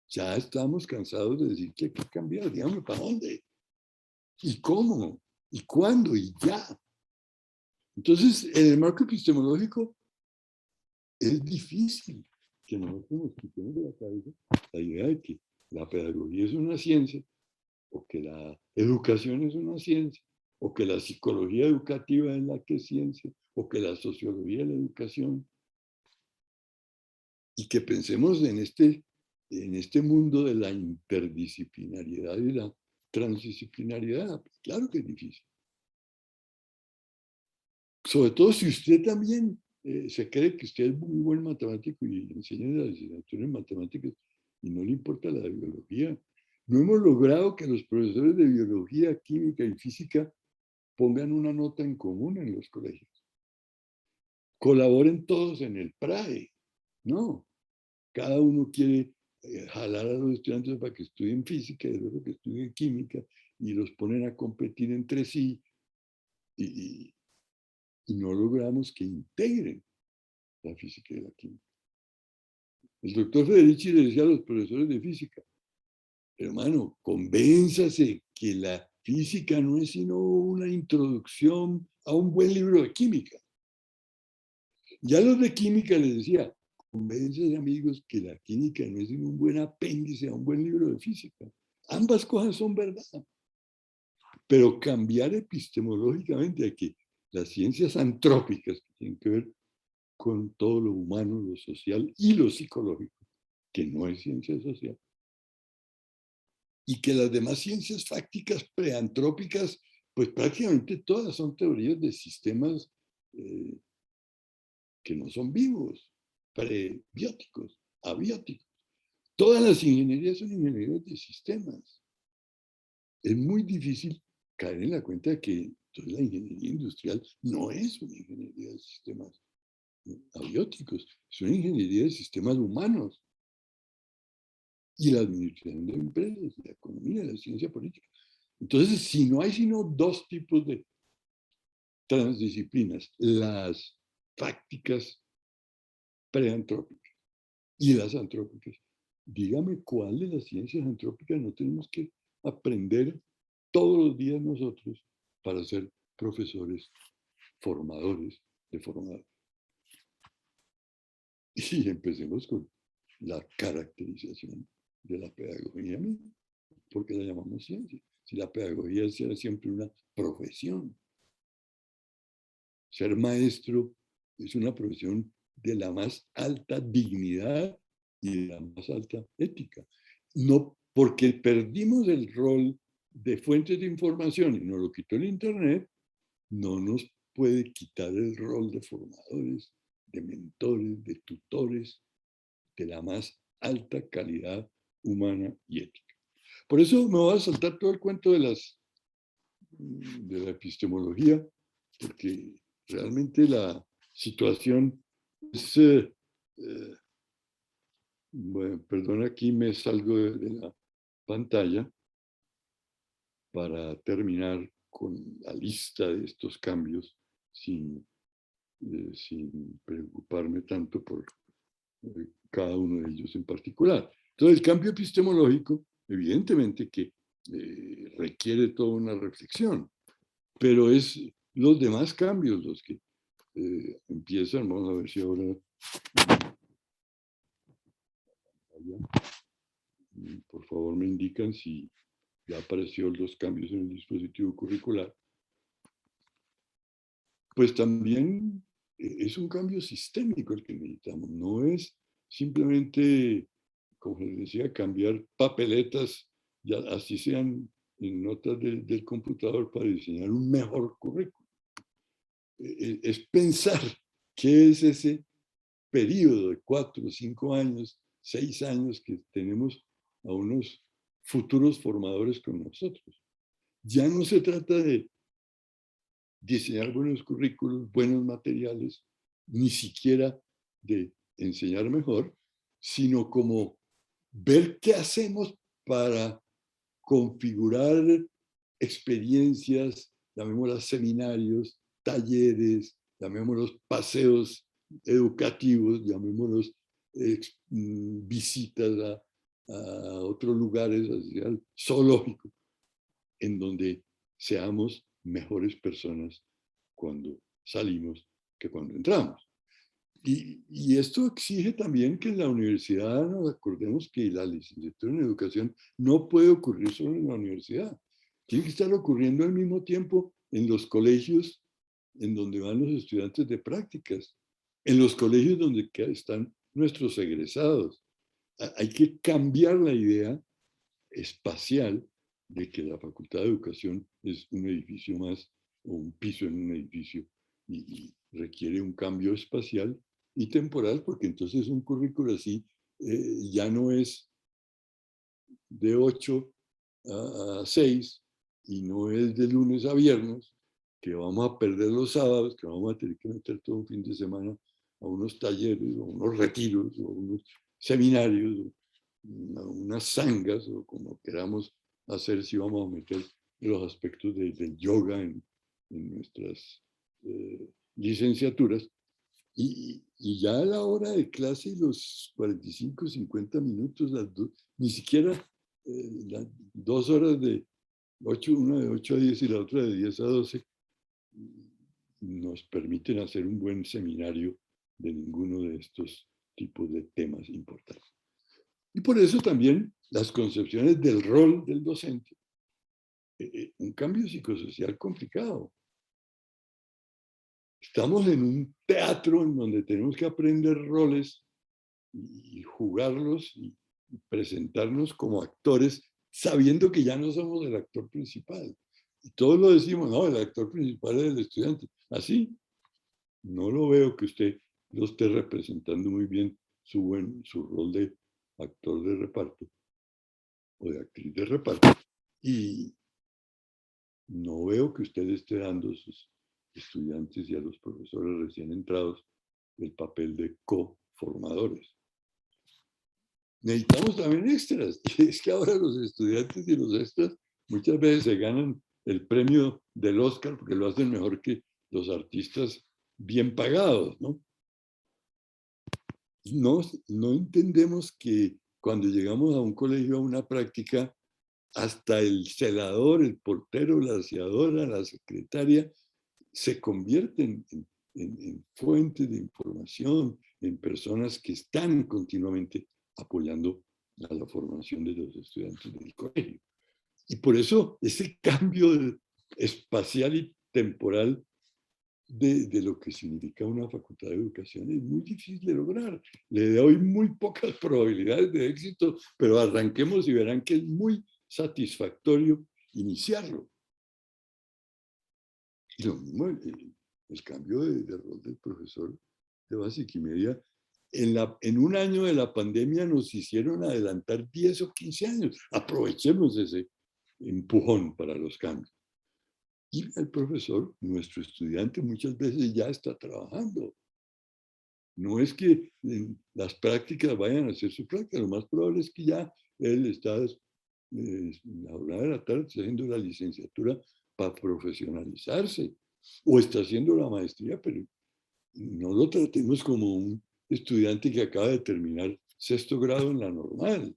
Ya estamos cansados de decir que hay que cambiar. Dígame, ¿para dónde? ¿Y cómo? ¿Y cuándo? Y ya. Entonces, en el marco epistemológico es difícil que nosotros nos quitemos de la cabeza la idea de que la pedagogía es una ciencia, o que la educación es una ciencia, o que la psicología educativa es la que es ciencia, o que la sociología es la educación, y que pensemos en este mundo de la interdisciplinariedad y la transdisciplinariedad. Claro que es difícil. Sobre todo si usted también se cree que usted es muy buen matemático y enseña la licenciatura en matemáticas y no le importa la biología. No hemos logrado que los profesores de biología, química y física pongan una nota en común en los colegios. Colaboren todos en el PRAE. No, cada uno quiere jalar a los estudiantes para que estudien física y luego que estudien química y los ponen a competir entre sí y no logramos que integren la física y la química. El doctor Federici le decía a los profesores de física, hermano, convénzase que la física no es sino una introducción a un buen libro de química. Ya los de química les decía, convénzase amigos que la química no es sino un buen apéndice a un buen libro de física. Ambas cosas son verdad. Pero cambiar epistemológicamente a que las ciencias antrópicas, que tienen que ver con todo lo humano, lo social y lo psicológico, que no es ciencia social, y que las demás ciencias fácticas preantrópicas, pues prácticamente todas son teorías de sistemas que no son vivos, prebióticos, abióticos. Todas las ingenierías son ingenierías de sistemas. Es muy difícil caer en la cuenta de que entonces, la ingeniería industrial no es una ingeniería de sistemas abióticos, es una ingeniería de sistemas humanos. Y la administración de empresas, la economía, la ciencia política. Entonces, si no hay sino dos tipos de transdisciplinas, las prácticas preantrópicas y las antrópicas, dígame cuál de las ciencias antrópicas no tenemos que aprender todos los días nosotros para ser profesores, formadores de formadores. Y empecemos con la caracterización de la pedagogía misma. ¿Por qué la llamamos ciencia? Si la pedagogía será siempre una profesión. Ser maestro es una profesión de la más alta dignidad y de la más alta ética. No porque perdimos el rol de fuentes de información y nos lo quitó el Internet, no nos puede quitar el rol de formadores, de mentores, de tutores, de la más alta calidad humana y ética. Por eso me voy a saltar todo el cuento de la epistemología, porque realmente la situación es, bueno, perdón, aquí me salgo de la pantalla para terminar con la lista de estos cambios sin preocuparme tanto por cada uno de ellos en particular. Entonces, el cambio epistemológico, evidentemente que requiere toda una reflexión, pero es los demás cambios los que empiezan. Vamos a ver si ahora por favor me indican si ya aparecieron los cambios en el dispositivo curricular. Pues también es un cambio sistémico el que necesitamos, no es simplemente, como les decía, cambiar papeletas, ya así sean en notas del computador para diseñar un mejor currículo. Es pensar qué es ese periodo de 4, 5 años, 6 años que tenemos a unos futuros formadores con nosotros. Ya no se trata de diseñar buenos currículos, buenos materiales, ni siquiera de enseñar mejor, sino como ver qué hacemos para configurar experiencias, llamémoslas seminarios, talleres, llamémoslos paseos educativos, llamémoslos visitas a otros lugares, al zoológico, en donde seamos mejores personas cuando salimos que cuando entramos. Y esto exige también que en la universidad nos acordemos que la licenciatura en educación no puede ocurrir solo en la universidad. Tiene que estar ocurriendo al mismo tiempo en los colegios en donde van los estudiantes de prácticas, en los colegios donde están nuestros egresados. Hay que cambiar la idea espacial de que la Facultad de Educación es un edificio más o un piso en un edificio y requiere un cambio espacial y temporal, porque entonces un currículo así ya no es de 8 a 6 y no es de lunes a viernes, que vamos a perder los sábados, que vamos a tener que meter todo un fin de semana a unos talleres, o unos retiros, o unos seminarios, unas zangas, o como queramos hacer si vamos a meter los aspectos del yoga en nuestras licenciaturas. Y ya a la hora de clase, los 45, 50 minutos, ni siquiera las 2 horas una de 8 a 10 y la otra de 10 a 12, nos permiten hacer un buen seminario de ninguno de estos tipos de temas importantes. Y por eso también las concepciones del rol del docente, un cambio psicosocial complicado. Estamos en un teatro en donde tenemos que aprender roles y jugarlos y presentarnos como actores, sabiendo que ya no somos el actor principal. Y todos lo decimos, no, el actor principal es el estudiante. Así, no lo veo que usted lo esté representando muy bien su rol de actor de reparto o de actriz de reparto. Y no veo que usted esté dando a sus estudiantes y a los profesores recién entrados el papel de coformadores. Necesitamos también extras. Y es que ahora los estudiantes y los extras muchas veces se ganan el premio del Oscar porque lo hacen mejor que los artistas bien pagados, ¿no? No entendemos que cuando llegamos a un colegio, a una práctica, hasta el celador, el portero, la aseadora, la secretaria, se convierten en fuentes de información, en personas que están continuamente apoyando a la formación de los estudiantes del colegio. Y por eso ese cambio espacial y temporal de lo que significa una facultad de educación es muy difícil de lograr. Le doy muy pocas probabilidades de éxito, pero arranquemos y verán que es muy satisfactorio iniciarlo. Y lo mismo el cambio de rol del profesor de básica y media. En un año de la pandemia nos hicieron adelantar 10 o 15 años. Aprovechemos ese empujón para los cambios. Y el profesor, nuestro estudiante, muchas veces ya está trabajando. No es que en las prácticas vayan a hacer su práctica, lo más probable es que ya él está en la jornada de la tarde haciendo la licenciatura para profesionalizarse, o está haciendo la maestría, pero no lo tratemos como un estudiante que acaba de terminar 6º grado en la normal.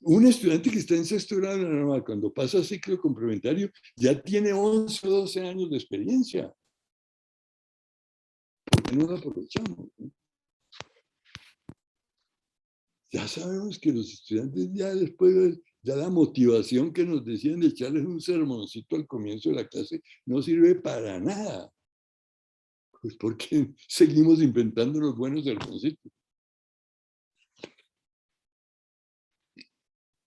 Un estudiante que está en 6º grado en la normal, cuando pasa a ciclo complementario, ya tiene 11 o 12 años de experiencia. ¿Por qué no lo aprovechamos? Ya sabemos que los estudiantes ya después, ya la motivación que nos decían de echarles un sermoncito al comienzo de la clase no sirve para nada. Pues porque seguimos inventando los buenos sermoncitos.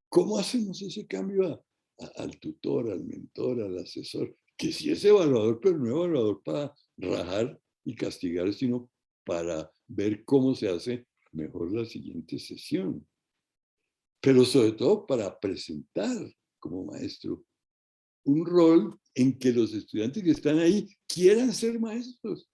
¿Cómo hacemos ese cambio al tutor, al mentor, al asesor? Que sí es evaluador, pero no evaluador para rajar y castigar, sino para ver cómo se hace mejor la siguiente sesión. Pero sobre todo para presentar como maestro un rol en que los estudiantes que están ahí quieran ser maestros.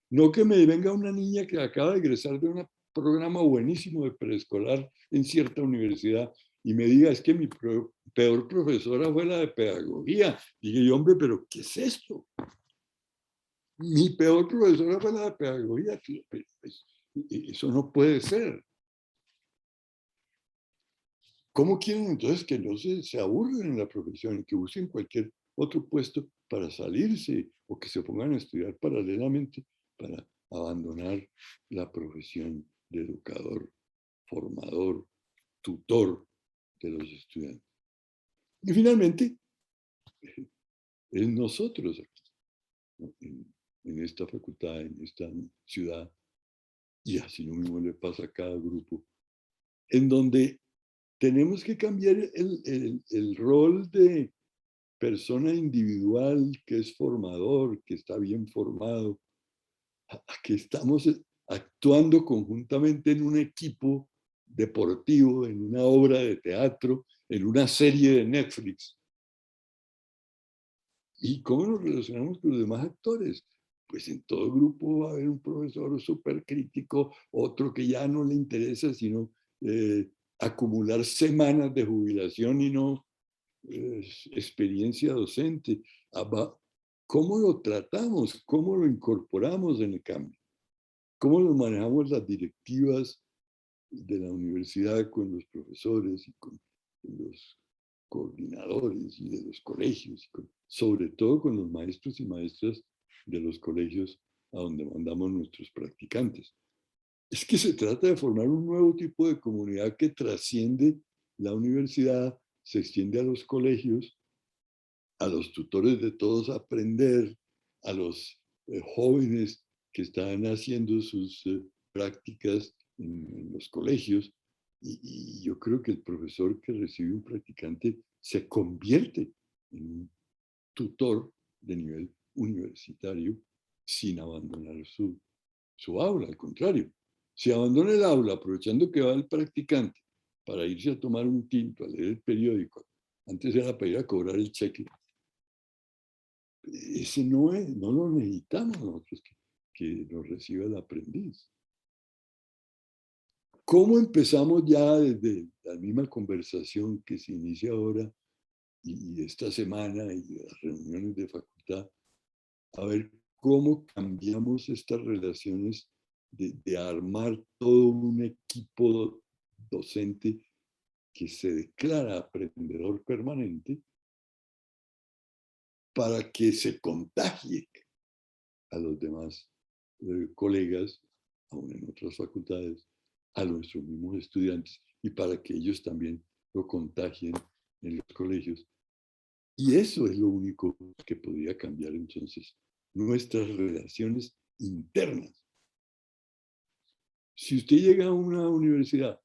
No que me venga una niña que acaba de egresar de un programa buenísimo de preescolar en cierta universidad y me diga, es que mi peor profesora fue la de pedagogía. Y yo, hombre, pero ¿qué es esto? Mi peor profesora fue la de pedagogía. Eso no puede ser. ¿Cómo quieren entonces que no se aburran en la profesión y que busquen cualquier otro puesto para salirse o que se pongan a estudiar paralelamente para abandonar la profesión de educador, formador, tutor de los estudiantes? Y finalmente, es nosotros aquí, ¿no? en esta facultad, en esta ciudad, y así lo mismo le pasa a cada grupo, en donde tenemos que cambiar el rol de persona individual que es formador, que está bien formado, a que estamos actuando conjuntamente en un equipo deportivo, en una obra de teatro, en una serie de Netflix. ¿Y cómo nos relacionamos con los demás actores? Pues en todo grupo va a haber un profesor súper crítico, otro que ya no le interesa, sino acumular semanas de jubilación y no experiencia docente. ¿Cómo lo tratamos? ¿Cómo lo incorporamos en el cambio? ¿Cómo lo manejamos las directivas de la universidad con los profesores y con los coordinadores y de los colegios, sobre todo con los maestros y maestras de los colegios a donde mandamos nuestros practicantes? Es que se trata de formar un nuevo tipo de comunidad que trasciende la universidad, se extiende a los colegios, a los tutores de todos aprender, a los jóvenes que están haciendo sus prácticas en los colegios. Y yo creo que el profesor que recibe un practicante se convierte en un tutor de nivel universitario sin abandonar su aula, al contrario. Si abandona el aula aprovechando que va el practicante para irse a tomar un tinto, a leer el periódico, antes era para ir a cobrar el cheque, ese no lo necesitamos nosotros, que nos reciba el aprendiz. ¿Cómo empezamos ya desde la misma conversación que se inicia ahora y esta semana y las reuniones de facultad, a ver cómo cambiamos estas relaciones de armar todo un equipo docente que se declara aprendedor permanente para que se contagie a los demás colegas, aún en otras facultades, a nuestros mismos estudiantes y para que ellos también lo contagien en los colegios. Y eso es lo único que podría cambiar entonces nuestras relaciones internas. Si usted llega a una universidad,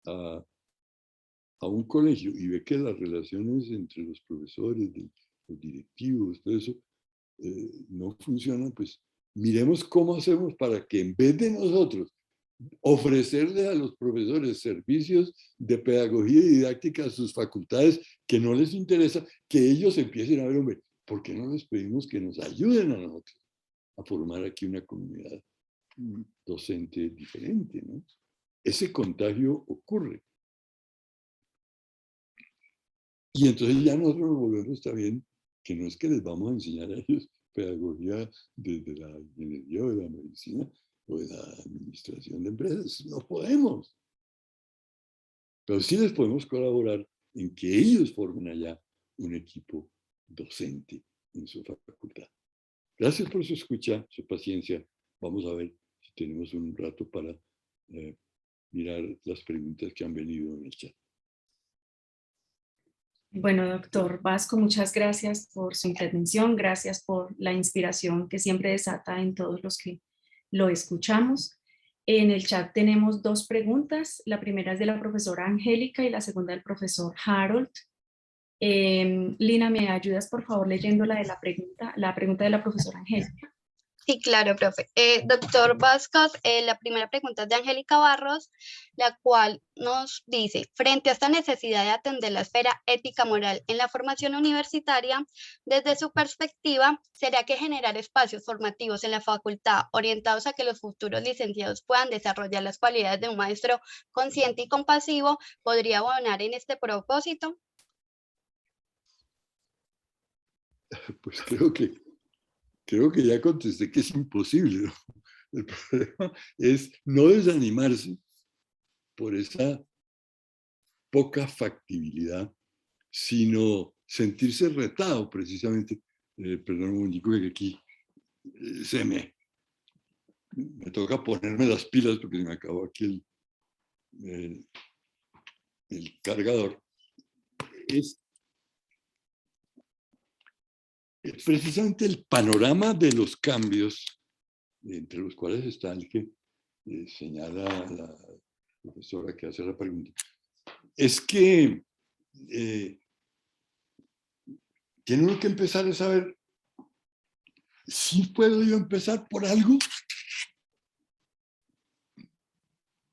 a un colegio y ve que las relaciones entre los profesores, los directivos, todo eso, no funcionan, pues miremos cómo hacemos para que en vez de nosotros ofrecerle a los profesores servicios de pedagogía y didáctica a sus facultades que no les interesa, que ellos empiecen a ver, hombre, ¿por qué no les pedimos que nos ayuden a nosotros a formar aquí una comunidad docente diferente, ¿no? Ese contagio ocurre. Y entonces ya nosotros nos volvemos también, que no es que les vamos a enseñar a ellos pedagogía desde la ingeniería o de la medicina o de la administración de empresas, no podemos. Pero sí les podemos colaborar en que ellos formen allá un equipo docente en su facultad. Gracias por su escucha, su paciencia. Vamos a ver si tenemos un rato para mirar las preguntas que han venido en el chat. Bueno, doctor Vasco, muchas gracias por su intervención, gracias por la inspiración que siempre desata en todos los que lo escuchamos. En el chat tenemos dos preguntas, la primera es de la profesora Angélica y la segunda del profesor Harold. Lina, ¿me ayudas por favor leyendo la pregunta de la profesora Angélica? Sí, claro, profe. Doctor Vasco, la primera pregunta es de Angélica Barros, la cual nos dice, frente a esta necesidad de atender la esfera ética moral en la formación universitaria, desde su perspectiva, ¿será que generar espacios formativos en la facultad orientados a que los futuros licenciados puedan desarrollar las cualidades de un maestro consciente y compasivo podría abonar en este propósito? Pues creo que ya contesté que es imposible, ¿no? El problema es no desanimarse por esa poca factibilidad, sino sentirse retado precisamente. Perdón un momentico que aquí me toca ponerme las pilas porque se me acabó aquí el cargador. Es precisamente el panorama de los cambios, entre los cuales está el que señala la profesora que hace la pregunta, es que tiene uno que empezar a saber si puedo yo empezar por algo.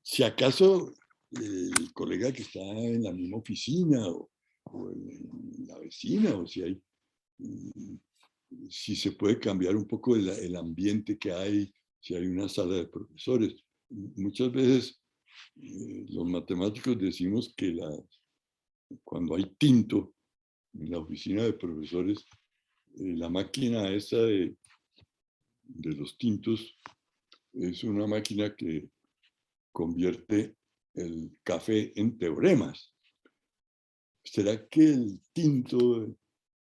Si acaso el colega que está en la misma oficina o en la vecina, o si se puede cambiar un poco el ambiente que hay, si hay una sala de profesores. Muchas veces Los matemáticos decimos que cuando hay tinto en la oficina de profesores, la máquina esa de los tintos es una máquina que convierte el café en teoremas. ¿Será que el tinto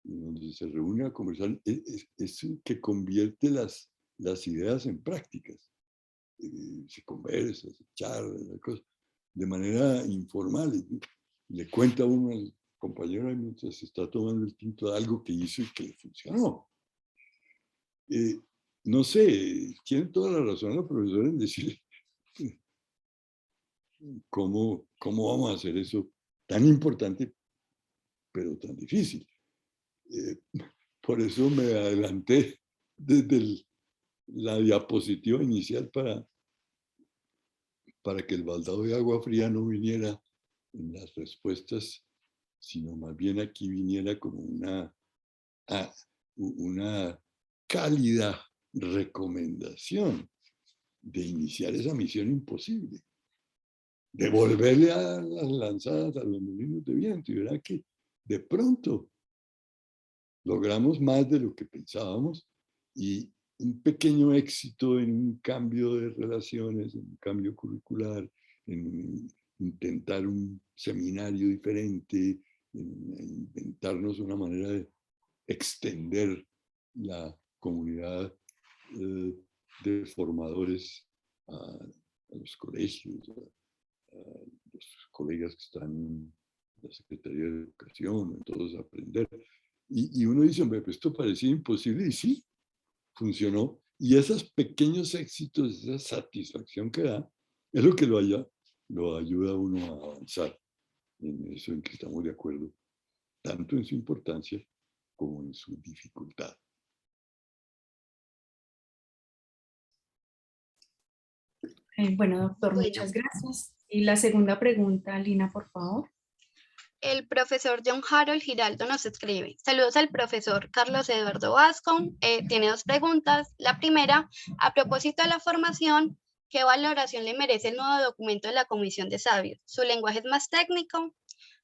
donde se reúne a conversar es el que convierte las ideas en prácticas? Se conversa, se charla, de manera informal. Le cuenta uno al compañero mientras se está tomando el tinto de algo que hizo y que le funcionó. No sé, tiene toda la razón la profesora en decir cómo vamos a hacer eso tan importante, pero tan difícil. Por eso me adelanté desde la diapositiva inicial para que el baldado de agua fría no viniera en las respuestas, sino más bien aquí viniera como una cálida recomendación de iniciar esa misión imposible, de volverle a las lanzadas a los molinos de viento, y verá que de pronto logramos más de lo que pensábamos, y un pequeño éxito en un cambio de relaciones, en un cambio curricular, en intentar un seminario diferente, en inventarnos una manera de extender la comunidad de formadores a los colegios, a los colegas que están en la Secretaría de Educación, en todos aprender. Y uno dice, hombre, pues esto parecía imposible, y sí, funcionó. Y esos pequeños éxitos, esa satisfacción que da, es lo que lo ayuda a uno a avanzar en eso en que estamos de acuerdo, tanto en su importancia como en su dificultad. Bueno, doctor, muchas gracias. Y la segunda pregunta, Lina, por favor. El profesor John Harold Giraldo nos escribe: saludos al profesor Carlos Eduardo Vascon. Tiene dos preguntas. La primera, a propósito de la formación, ¿qué valoración le merece el nuevo documento de la Comisión de Sabios? ¿Su lenguaje es más técnico?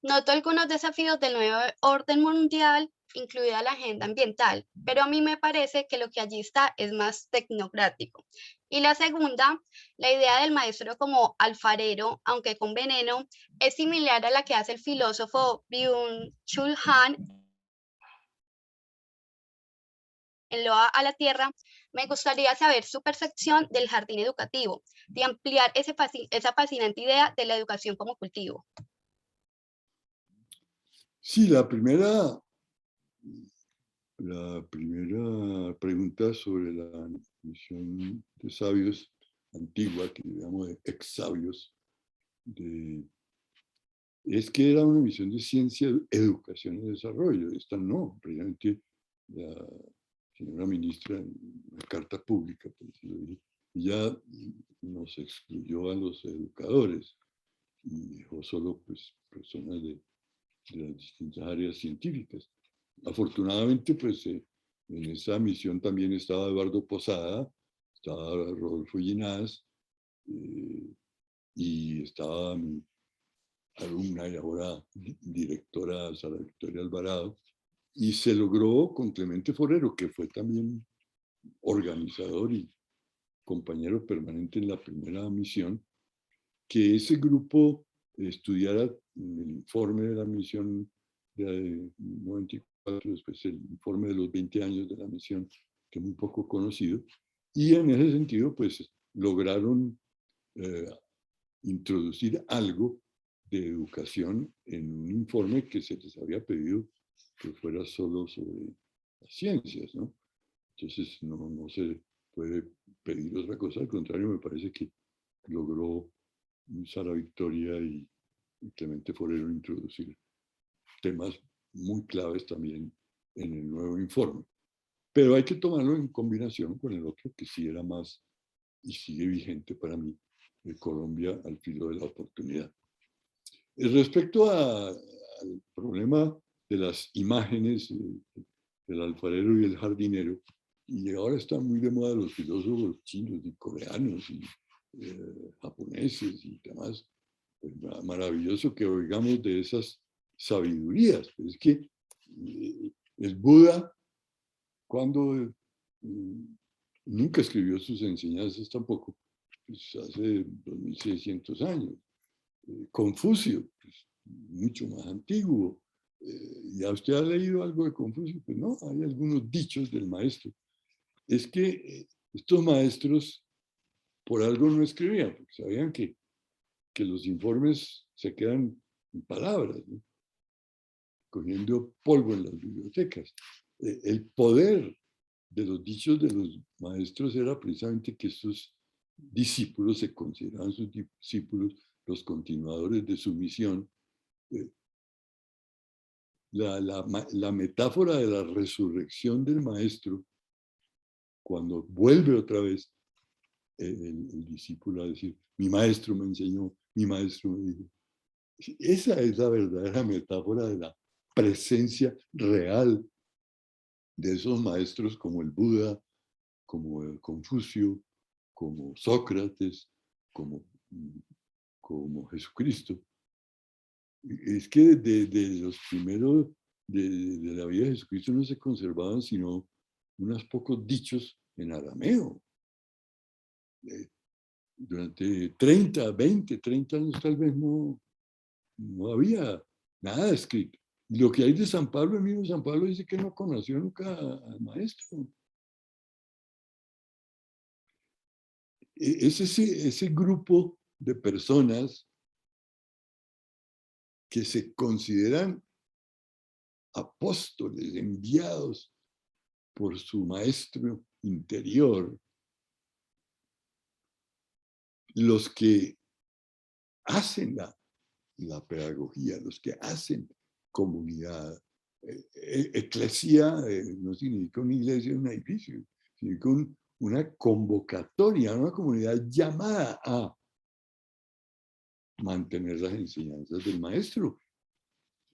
Noto algunos desafíos del nuevo orden mundial, incluida la agenda ambiental, pero a mí me parece que lo que allí está es más tecnocrático. Y la segunda, la idea del maestro como alfarero, aunque con veneno, es similar a la que hace el filósofo Byung-Chul Han en Loa a la Tierra. Me gustaría saber su percepción del jardín educativo, de ampliar esa fascinante idea de la educación como cultivo. Sí, la primera pregunta sobre la misión de sabios antigua, que llamamos de ex-sabios, es que era una misión de ciencia, educación y desarrollo. Esta no, realmente la señora ministra, en una carta pública, ya nos excluyó a los educadores y dejó solo pues, personas de las distintas áreas científicas. Afortunadamente, pues en esa misión también estaba Eduardo Posada, estaba Rodolfo Ginás, y estaba mi alumna y ahora directora Sara Victoria Alvarado, y se logró con Clemente Forero, que fue también organizador y compañero permanente en la primera misión, que ese grupo estudiara el informe de la misión de 94, después el informe de los 20 años de la misión, que es muy poco conocido, y en ese sentido, pues lograron introducir algo de educación en un informe que se les había pedido que fuera solo sobre las ciencias, ¿no? Entonces no se puede pedir otra cosa, al contrario, me parece que logró Sara Victoria y Clemente Forero introducir temas muy claves también en el nuevo informe. Pero hay que tomarlo en combinación con el otro que sí era más y sigue vigente para mí, de Colombia al filo de la oportunidad. Respecto al problema de las imágenes del alfarero y el jardinero, y ahora están muy de moda los filósofos chinos y coreanos y japoneses y demás. Pues maravilloso que oigamos de esas sabidurías. Pero es que el Buda, cuando nunca escribió sus enseñanzas tampoco, pues hace 2600 años. Confucio, pues, mucho más antiguo. ¿Ya usted ha leído algo de Confucio? Pues no, hay algunos dichos del maestro. Es que estos maestros por algo no escribían, porque sabían que los informes se quedan en palabras, ¿no? Cogiendo polvo en las bibliotecas. El poder de los dichos de los maestros era precisamente que estos discípulos se consideraban sus discípulos, los continuadores de su misión. La metáfora de la resurrección del maestro, cuando vuelve otra vez el discípulo a decir, mi maestro me enseñó, mi maestro me dijo. Esa es la verdadera metáfora de la presencia real de esos maestros como el Buda, como el Confucio, como Sócrates, como Jesucristo. Es que de los primeros de la vida de Jesucristo no se conservaban sino unos pocos dichos en arameo. Durante 30, 20, 30 años tal vez no había nada escrito. Y lo que hay de San Pablo, el mismo San Pablo dice que no conoció nunca al maestro. Es ese grupo de personas que se consideran apóstoles enviados por su maestro interior, los que hacen la pedagogía, los que hacen comunidad. Eclesia no significa una iglesia, un edificio, significa una convocatoria, una comunidad llamada a mantener las enseñanzas del maestro.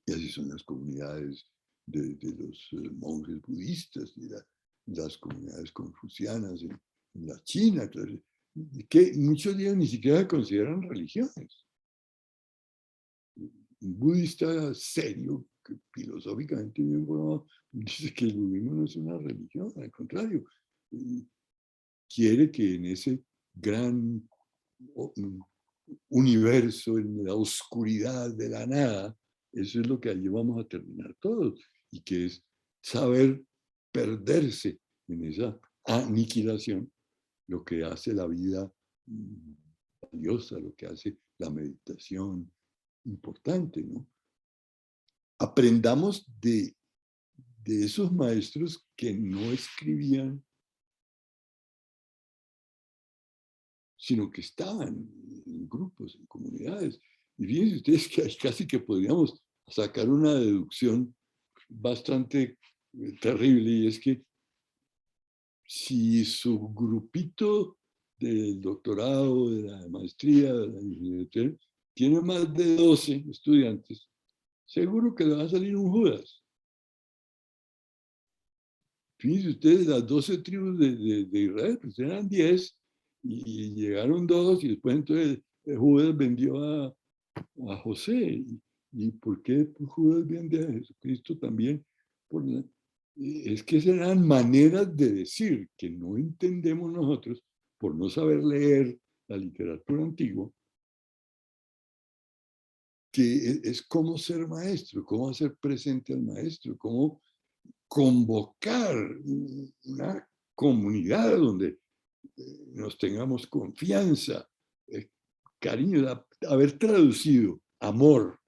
Y así son las comunidades de los monjes budistas, y las comunidades confucianas en la China, que muchos de ellos ni siquiera se consideran religiones. Un budista serio, que filosóficamente bien formado, dice que el budismo no es una religión, al contrario, quiere que en ese gran universo, en la oscuridad de la nada, eso es lo que allí vamos a terminar todos, y que es saber perderse en esa aniquilación, lo que hace la vida valiosa, lo que hace la meditación importante, ¿no? Aprendamos de esos maestros que no escribían, sino que estaban en grupos, en comunidades. Y fíjense ustedes que casi que podríamos sacar una deducción bastante terrible, y es que si su grupito del doctorado, de la maestría, de la ingeniería, tiene más de 12 estudiantes, seguro que le va a salir un Judas. Fíjense ustedes, las 12 tribus de Israel, pues eran 10, y llegaron 2, y después entonces Judas vendió a José. ¿Y por qué Judas vende a Jesucristo también? Es que serán maneras de decir que no entendemos nosotros por no saber leer la literatura antigua, que es cómo ser maestro, cómo hacer presente al maestro, cómo convocar una comunidad donde nos tengamos confianza, cariño, haber traducido amor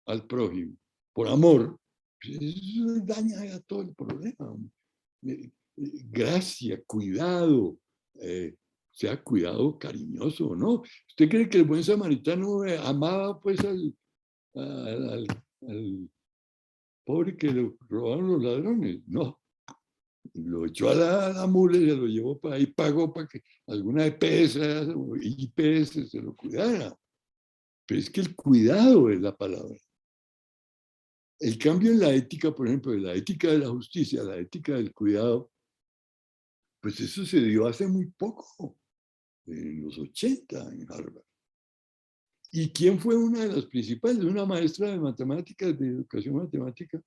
al prójimo por amor, pues eso daña a todo el problema. Gracia, cuidado, sea cuidado cariñoso o no. ¿Usted cree que el buen samaritano amaba pues al pobre que le robaron los ladrones? No. Lo echó a la mula y se lo llevó para ahí, pagó para que alguna EPS o IPS se lo cuidara. Pero es que el cuidado es la palabra. El cambio en la ética, por ejemplo, de la ética de la justicia, la ética del cuidado, pues eso se dio hace muy poco. en los 80 en Harvard. ¿Y quién fue una de las principales? Una maestra de matemáticas, de educación matemática,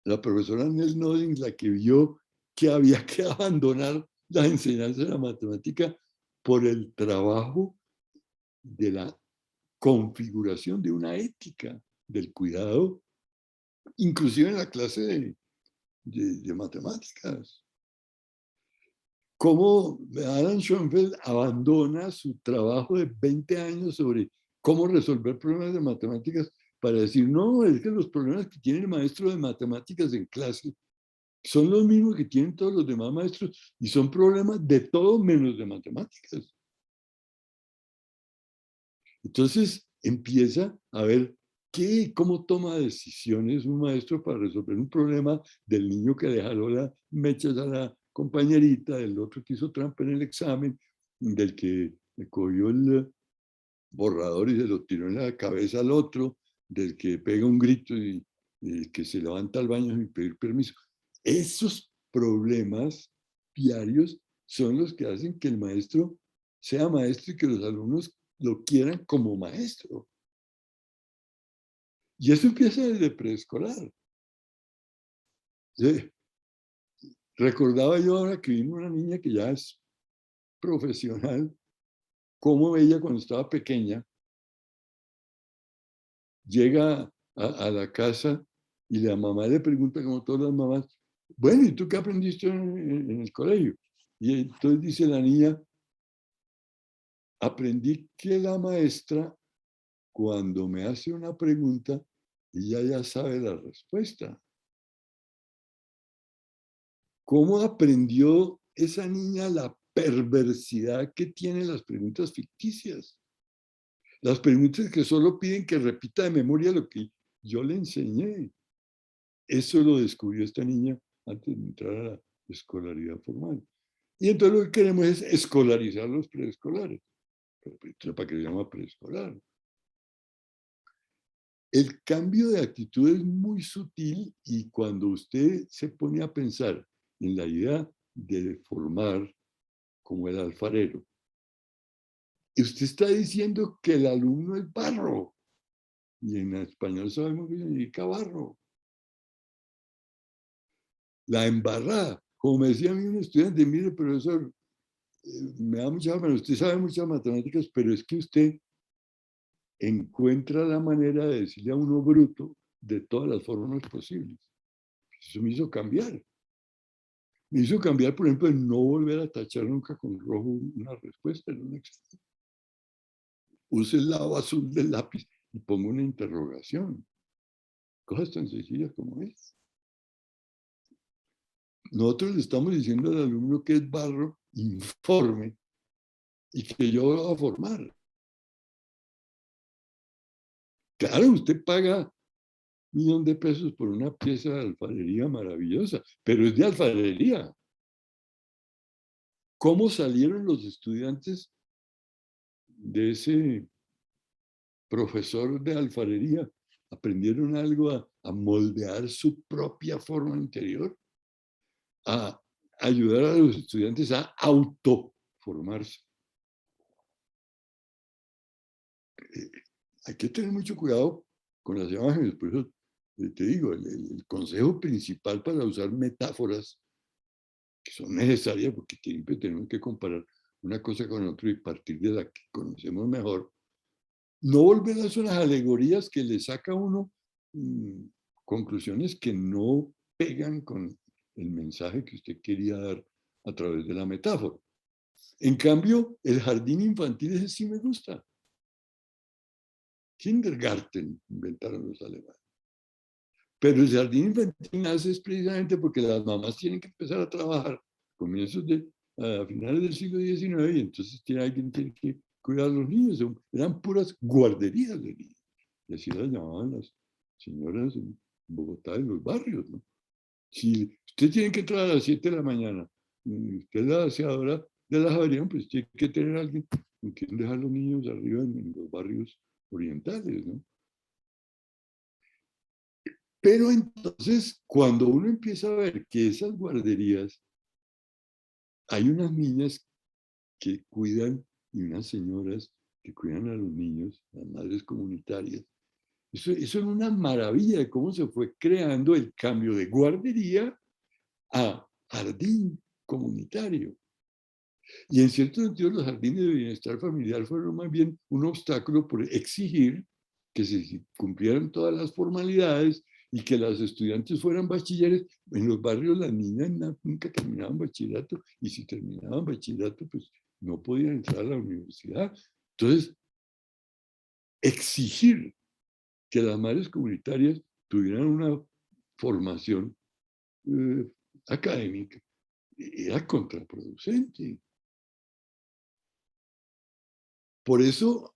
la profesora Nell Nodding, la que vio que había que abandonar la enseñanza de la matemática por el trabajo de la configuración de una ética del cuidado, inclusive en la clase de matemáticas. Cómo Adam Schoenfeld abandona su trabajo de 20 años sobre cómo resolver problemas de matemáticas para decir, no, es que los problemas que tiene el maestro de matemáticas en clase son los mismos que tienen todos los demás maestros y son problemas de todo menos de matemáticas. Entonces empieza a ver cómo toma decisiones un maestro para resolver un problema del niño que le jaló las mechas a la compañerita, del otro que hizo trampa en el examen, del que le cogió el borrador y se lo tiró en la cabeza al otro, del que pega un grito y que se levanta al baño sin pedir permiso. Esos problemas diarios son los que hacen que el maestro sea maestro y que los alumnos lo quieran como maestro. Y eso empieza desde preescolar. ¿Sí? Recordaba yo ahora que vino una niña que ya es profesional, cómo ella cuando estaba pequeña llega a la casa y la mamá le pregunta, como todas las mamás, bueno, ¿y tú qué aprendiste en el colegio? Y entonces dice la niña, aprendí que la maestra, cuando me hace una pregunta, ella ya sabe la respuesta. ¿Cómo aprendió esa niña la perversidad que tienen las preguntas ficticias? Las preguntas que solo piden que repita de memoria lo que yo le enseñé. Eso lo descubrió esta niña antes de entrar a la escolaridad formal. Y entonces lo que queremos es escolarizar los preescolares. ¿Para qué se llama preescolar? El cambio de actitud es muy sutil y cuando usted se pone a pensar en la idea de formar como el alfarero, y usted está diciendo que el alumno es barro, y en español sabemos que significa barro. La embarrada, como me decía a mí un estudiante, mire, profesor, me da mucha pena, usted sabe muchas matemáticas, pero es que usted encuentra la manera de decirle a uno bruto de todas las formas posibles. Eso me hizo cambiar. Me hizo cambiar, por ejemplo, en no volver a tachar nunca con rojo una respuesta en un examen. Use el lado azul del lápiz y pongo una interrogación. Cosas tan sencillas como es. Nosotros le estamos diciendo al alumno que es barro, informe, y que yo lo voy a formar. Claro, usted paga $1.000.000 por una pieza de alfarería maravillosa, pero es de alfarería. ¿Cómo salieron los estudiantes de ese profesor de alfarería? ¿Aprendieron algo a moldear su propia forma interior? A ayudar a los estudiantes a autoformarse. Hay que tener mucho cuidado con las imágenes, por eso te digo, el consejo principal para usar metáforas que son necesarias porque siempre tenemos que comparar una cosa con otra y partir de la que conocemos mejor, no volver a unas alegorías que le saca a uno conclusiones que no pegan con el mensaje que usted quería dar a través de la metáfora. En cambio, el jardín infantil ese sí me gusta. Kindergarten inventaron los alemanes. Pero el jardín infantil nace precisamente porque las mamás tienen que empezar a trabajar a finales del siglo XIX y entonces alguien tiene que cuidar a los niños. Eran puras guarderías de niños. Y así las llamaban las señoras en Bogotá, en los barrios, ¿no? Si usted tiene que entrar a las 7 de la mañana, usted es la aseadora de la Javeriana, pues tiene que tener a alguien con quien dejar a los niños arriba en los barrios orientales, ¿no? Pero entonces, cuando uno empieza a ver que esas guarderías, hay unas niñas que cuidan y unas señoras que cuidan a los niños, las madres comunitarias. Eso es una maravilla de cómo se fue creando el cambio de guardería a jardín comunitario. Y en cierto sentido los jardines de bienestar familiar fueron más bien un obstáculo por exigir que se cumplieran todas las formalidades y que los estudiantes fueran bachilleres. En los barrios las niñas nunca terminaban bachillerato y si terminaban bachillerato pues no podían entrar a la universidad. Entonces, exigir que las madres comunitarias tuvieran una formación académica era contraproducente. Por eso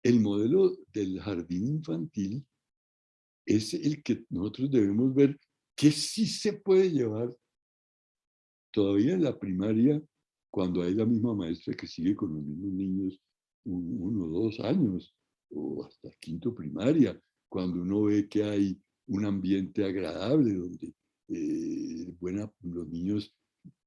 el modelo del jardín infantil es el que nosotros debemos ver que sí se puede llevar todavía en la primaria, cuando hay la misma maestra que sigue con los mismos niños 1 o 2 años, o hasta quinto primaria, cuando uno ve que hay un ambiente agradable donde los niños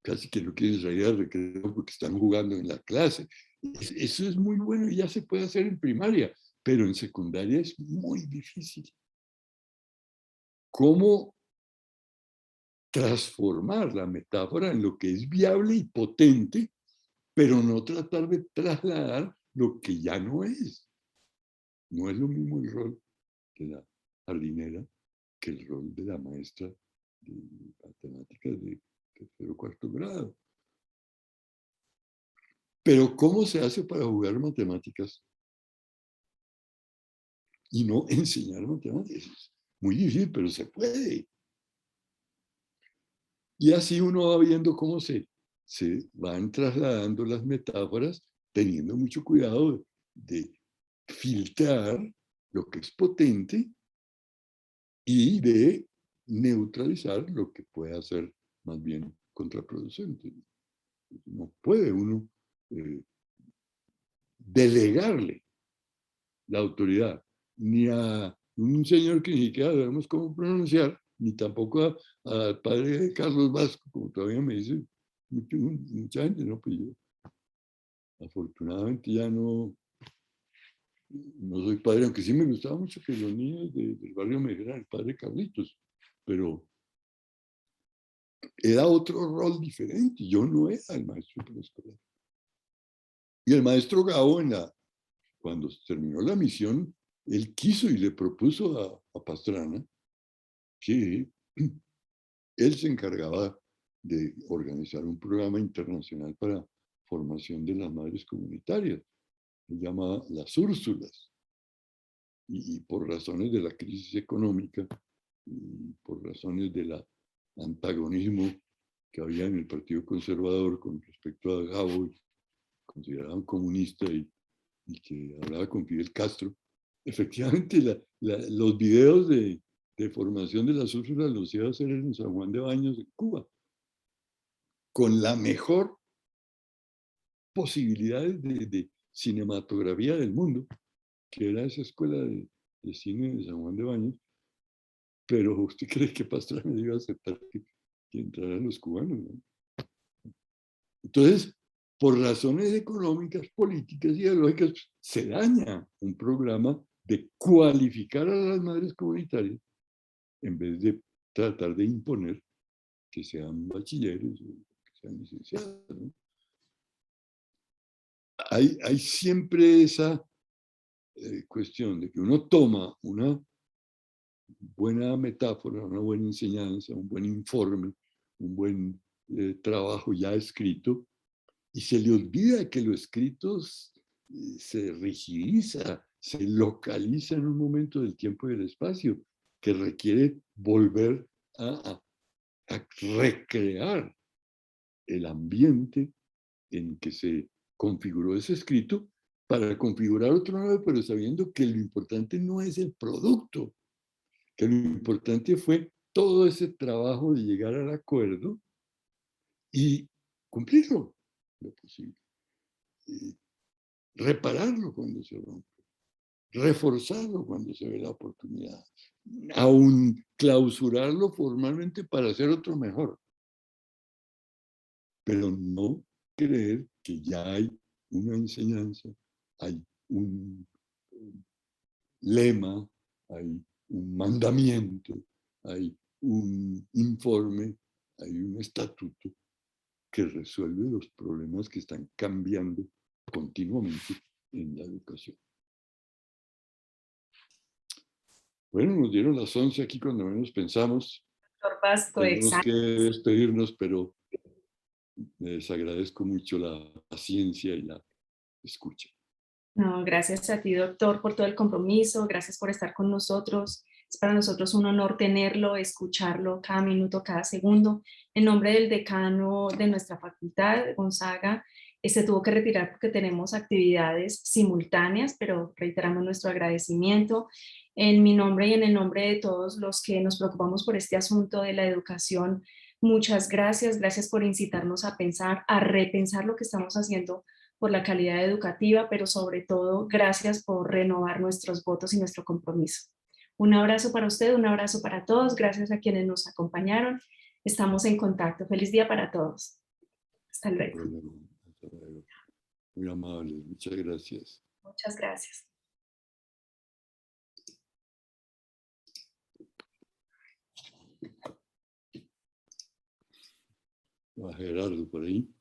casi que no quieren salir al recreo porque están jugando en la clase. Eso es muy bueno y ya se puede hacer en primaria, pero en secundaria es muy difícil. ¿Cómo transformar la metáfora en lo que es viable y potente, pero no tratar de trasladar lo que ya no es? No es lo mismo el rol de la jardinera que el rol de la maestra de matemáticas de tercero o cuarto grado. Pero ¿cómo se hace para jugar matemáticas y no enseñar matemáticas? Es muy difícil, pero se puede. Y así uno va viendo cómo se van trasladando las metáforas, teniendo mucho cuidado de filtrar lo que es potente y de neutralizar lo que pueda ser más bien contraproducente. No puede uno delegarle la autoridad ni a un señor que ni siquiera sabemos cómo pronunciar, ni tampoco al padre Carlos Vasco, como todavía me dice mucha gente, ¿no? Pues yo afortunadamente ya no soy padre, aunque sí me gustaba mucho que los niños del barrio me dijeran el padre Carlitos, pero era otro rol diferente, yo no era el maestro preescolar. Y el maestro Gabo, cuando terminó la misión, él quiso y le propuso a Pastrana que él se encargaba de organizar un programa internacional para formación de las madres comunitarias. Se llama Las Úrsulas. Y por razones de la crisis económica, y por razones del antagonismo que había en el Partido Conservador con respecto a Gabo, considerado un comunista y que hablaba con Fidel Castro, efectivamente los videos de formación de las Úrsulas los iba a hacer en San Juan de Baños, en Cuba, con la mejor posibilidades de cinematografía del mundo, que era esa escuela de cine de San Juan de Baños. Pero ¿usted cree que Pastrana iba a aceptar que entraran los cubanos? ¿No? Entonces, por razones económicas, políticas y ideológicas, se daña un programa de cualificar a las madres comunitarias en vez de tratar de imponer que sean bachilleres o que sean licenciados, ¿no? Hay siempre esa cuestión de que uno toma una buena metáfora, una buena enseñanza, un buen informe, un buen trabajo ya escrito, y se le olvida que lo escrito se rigidiza, se localiza en un momento del tiempo y del espacio, que requiere volver a recrear el ambiente en que se configuró ese escrito para configurar otro nuevo, pero sabiendo que lo importante no es el producto, que lo importante fue todo ese trabajo de llegar al acuerdo y cumplirlo lo posible. Y repararlo cuando se rompe, reforzarlo cuando se ve la oportunidad, aún clausurarlo formalmente para hacer otro mejor. Pero no creer que ya hay una enseñanza, hay un lema, hay un mandamiento, hay un informe, hay un estatuto que resuelve los problemas que están cambiando continuamente en la educación. Bueno, nos dieron las 11 aquí cuando menos pensamos. Doctor Vasco, Tenemos exacto. que despedirnos, pero les agradezco mucho la paciencia y la escucha. No, gracias a ti, doctor, por todo el compromiso, gracias por estar con nosotros. Es para nosotros un honor tenerlo, escucharlo cada minuto, cada segundo. En nombre del decano de nuestra facultad, Gonzaga, se tuvo que retirar porque tenemos actividades simultáneas, pero reiteramos nuestro agradecimiento. En mi nombre y en el nombre de todos los que nos preocupamos por este asunto de la educación, muchas gracias. Gracias por incitarnos a pensar, a repensar lo que estamos haciendo por la calidad educativa, pero sobre todo gracias por renovar nuestros votos y nuestro compromiso. Un abrazo para usted, un abrazo para todos, gracias a quienes nos acompañaron. Estamos en contacto. Feliz día para todos. Hasta luego. Hasta luego. Muy amable, muchas gracias. Muchas gracias. Va Gerardo por ahí.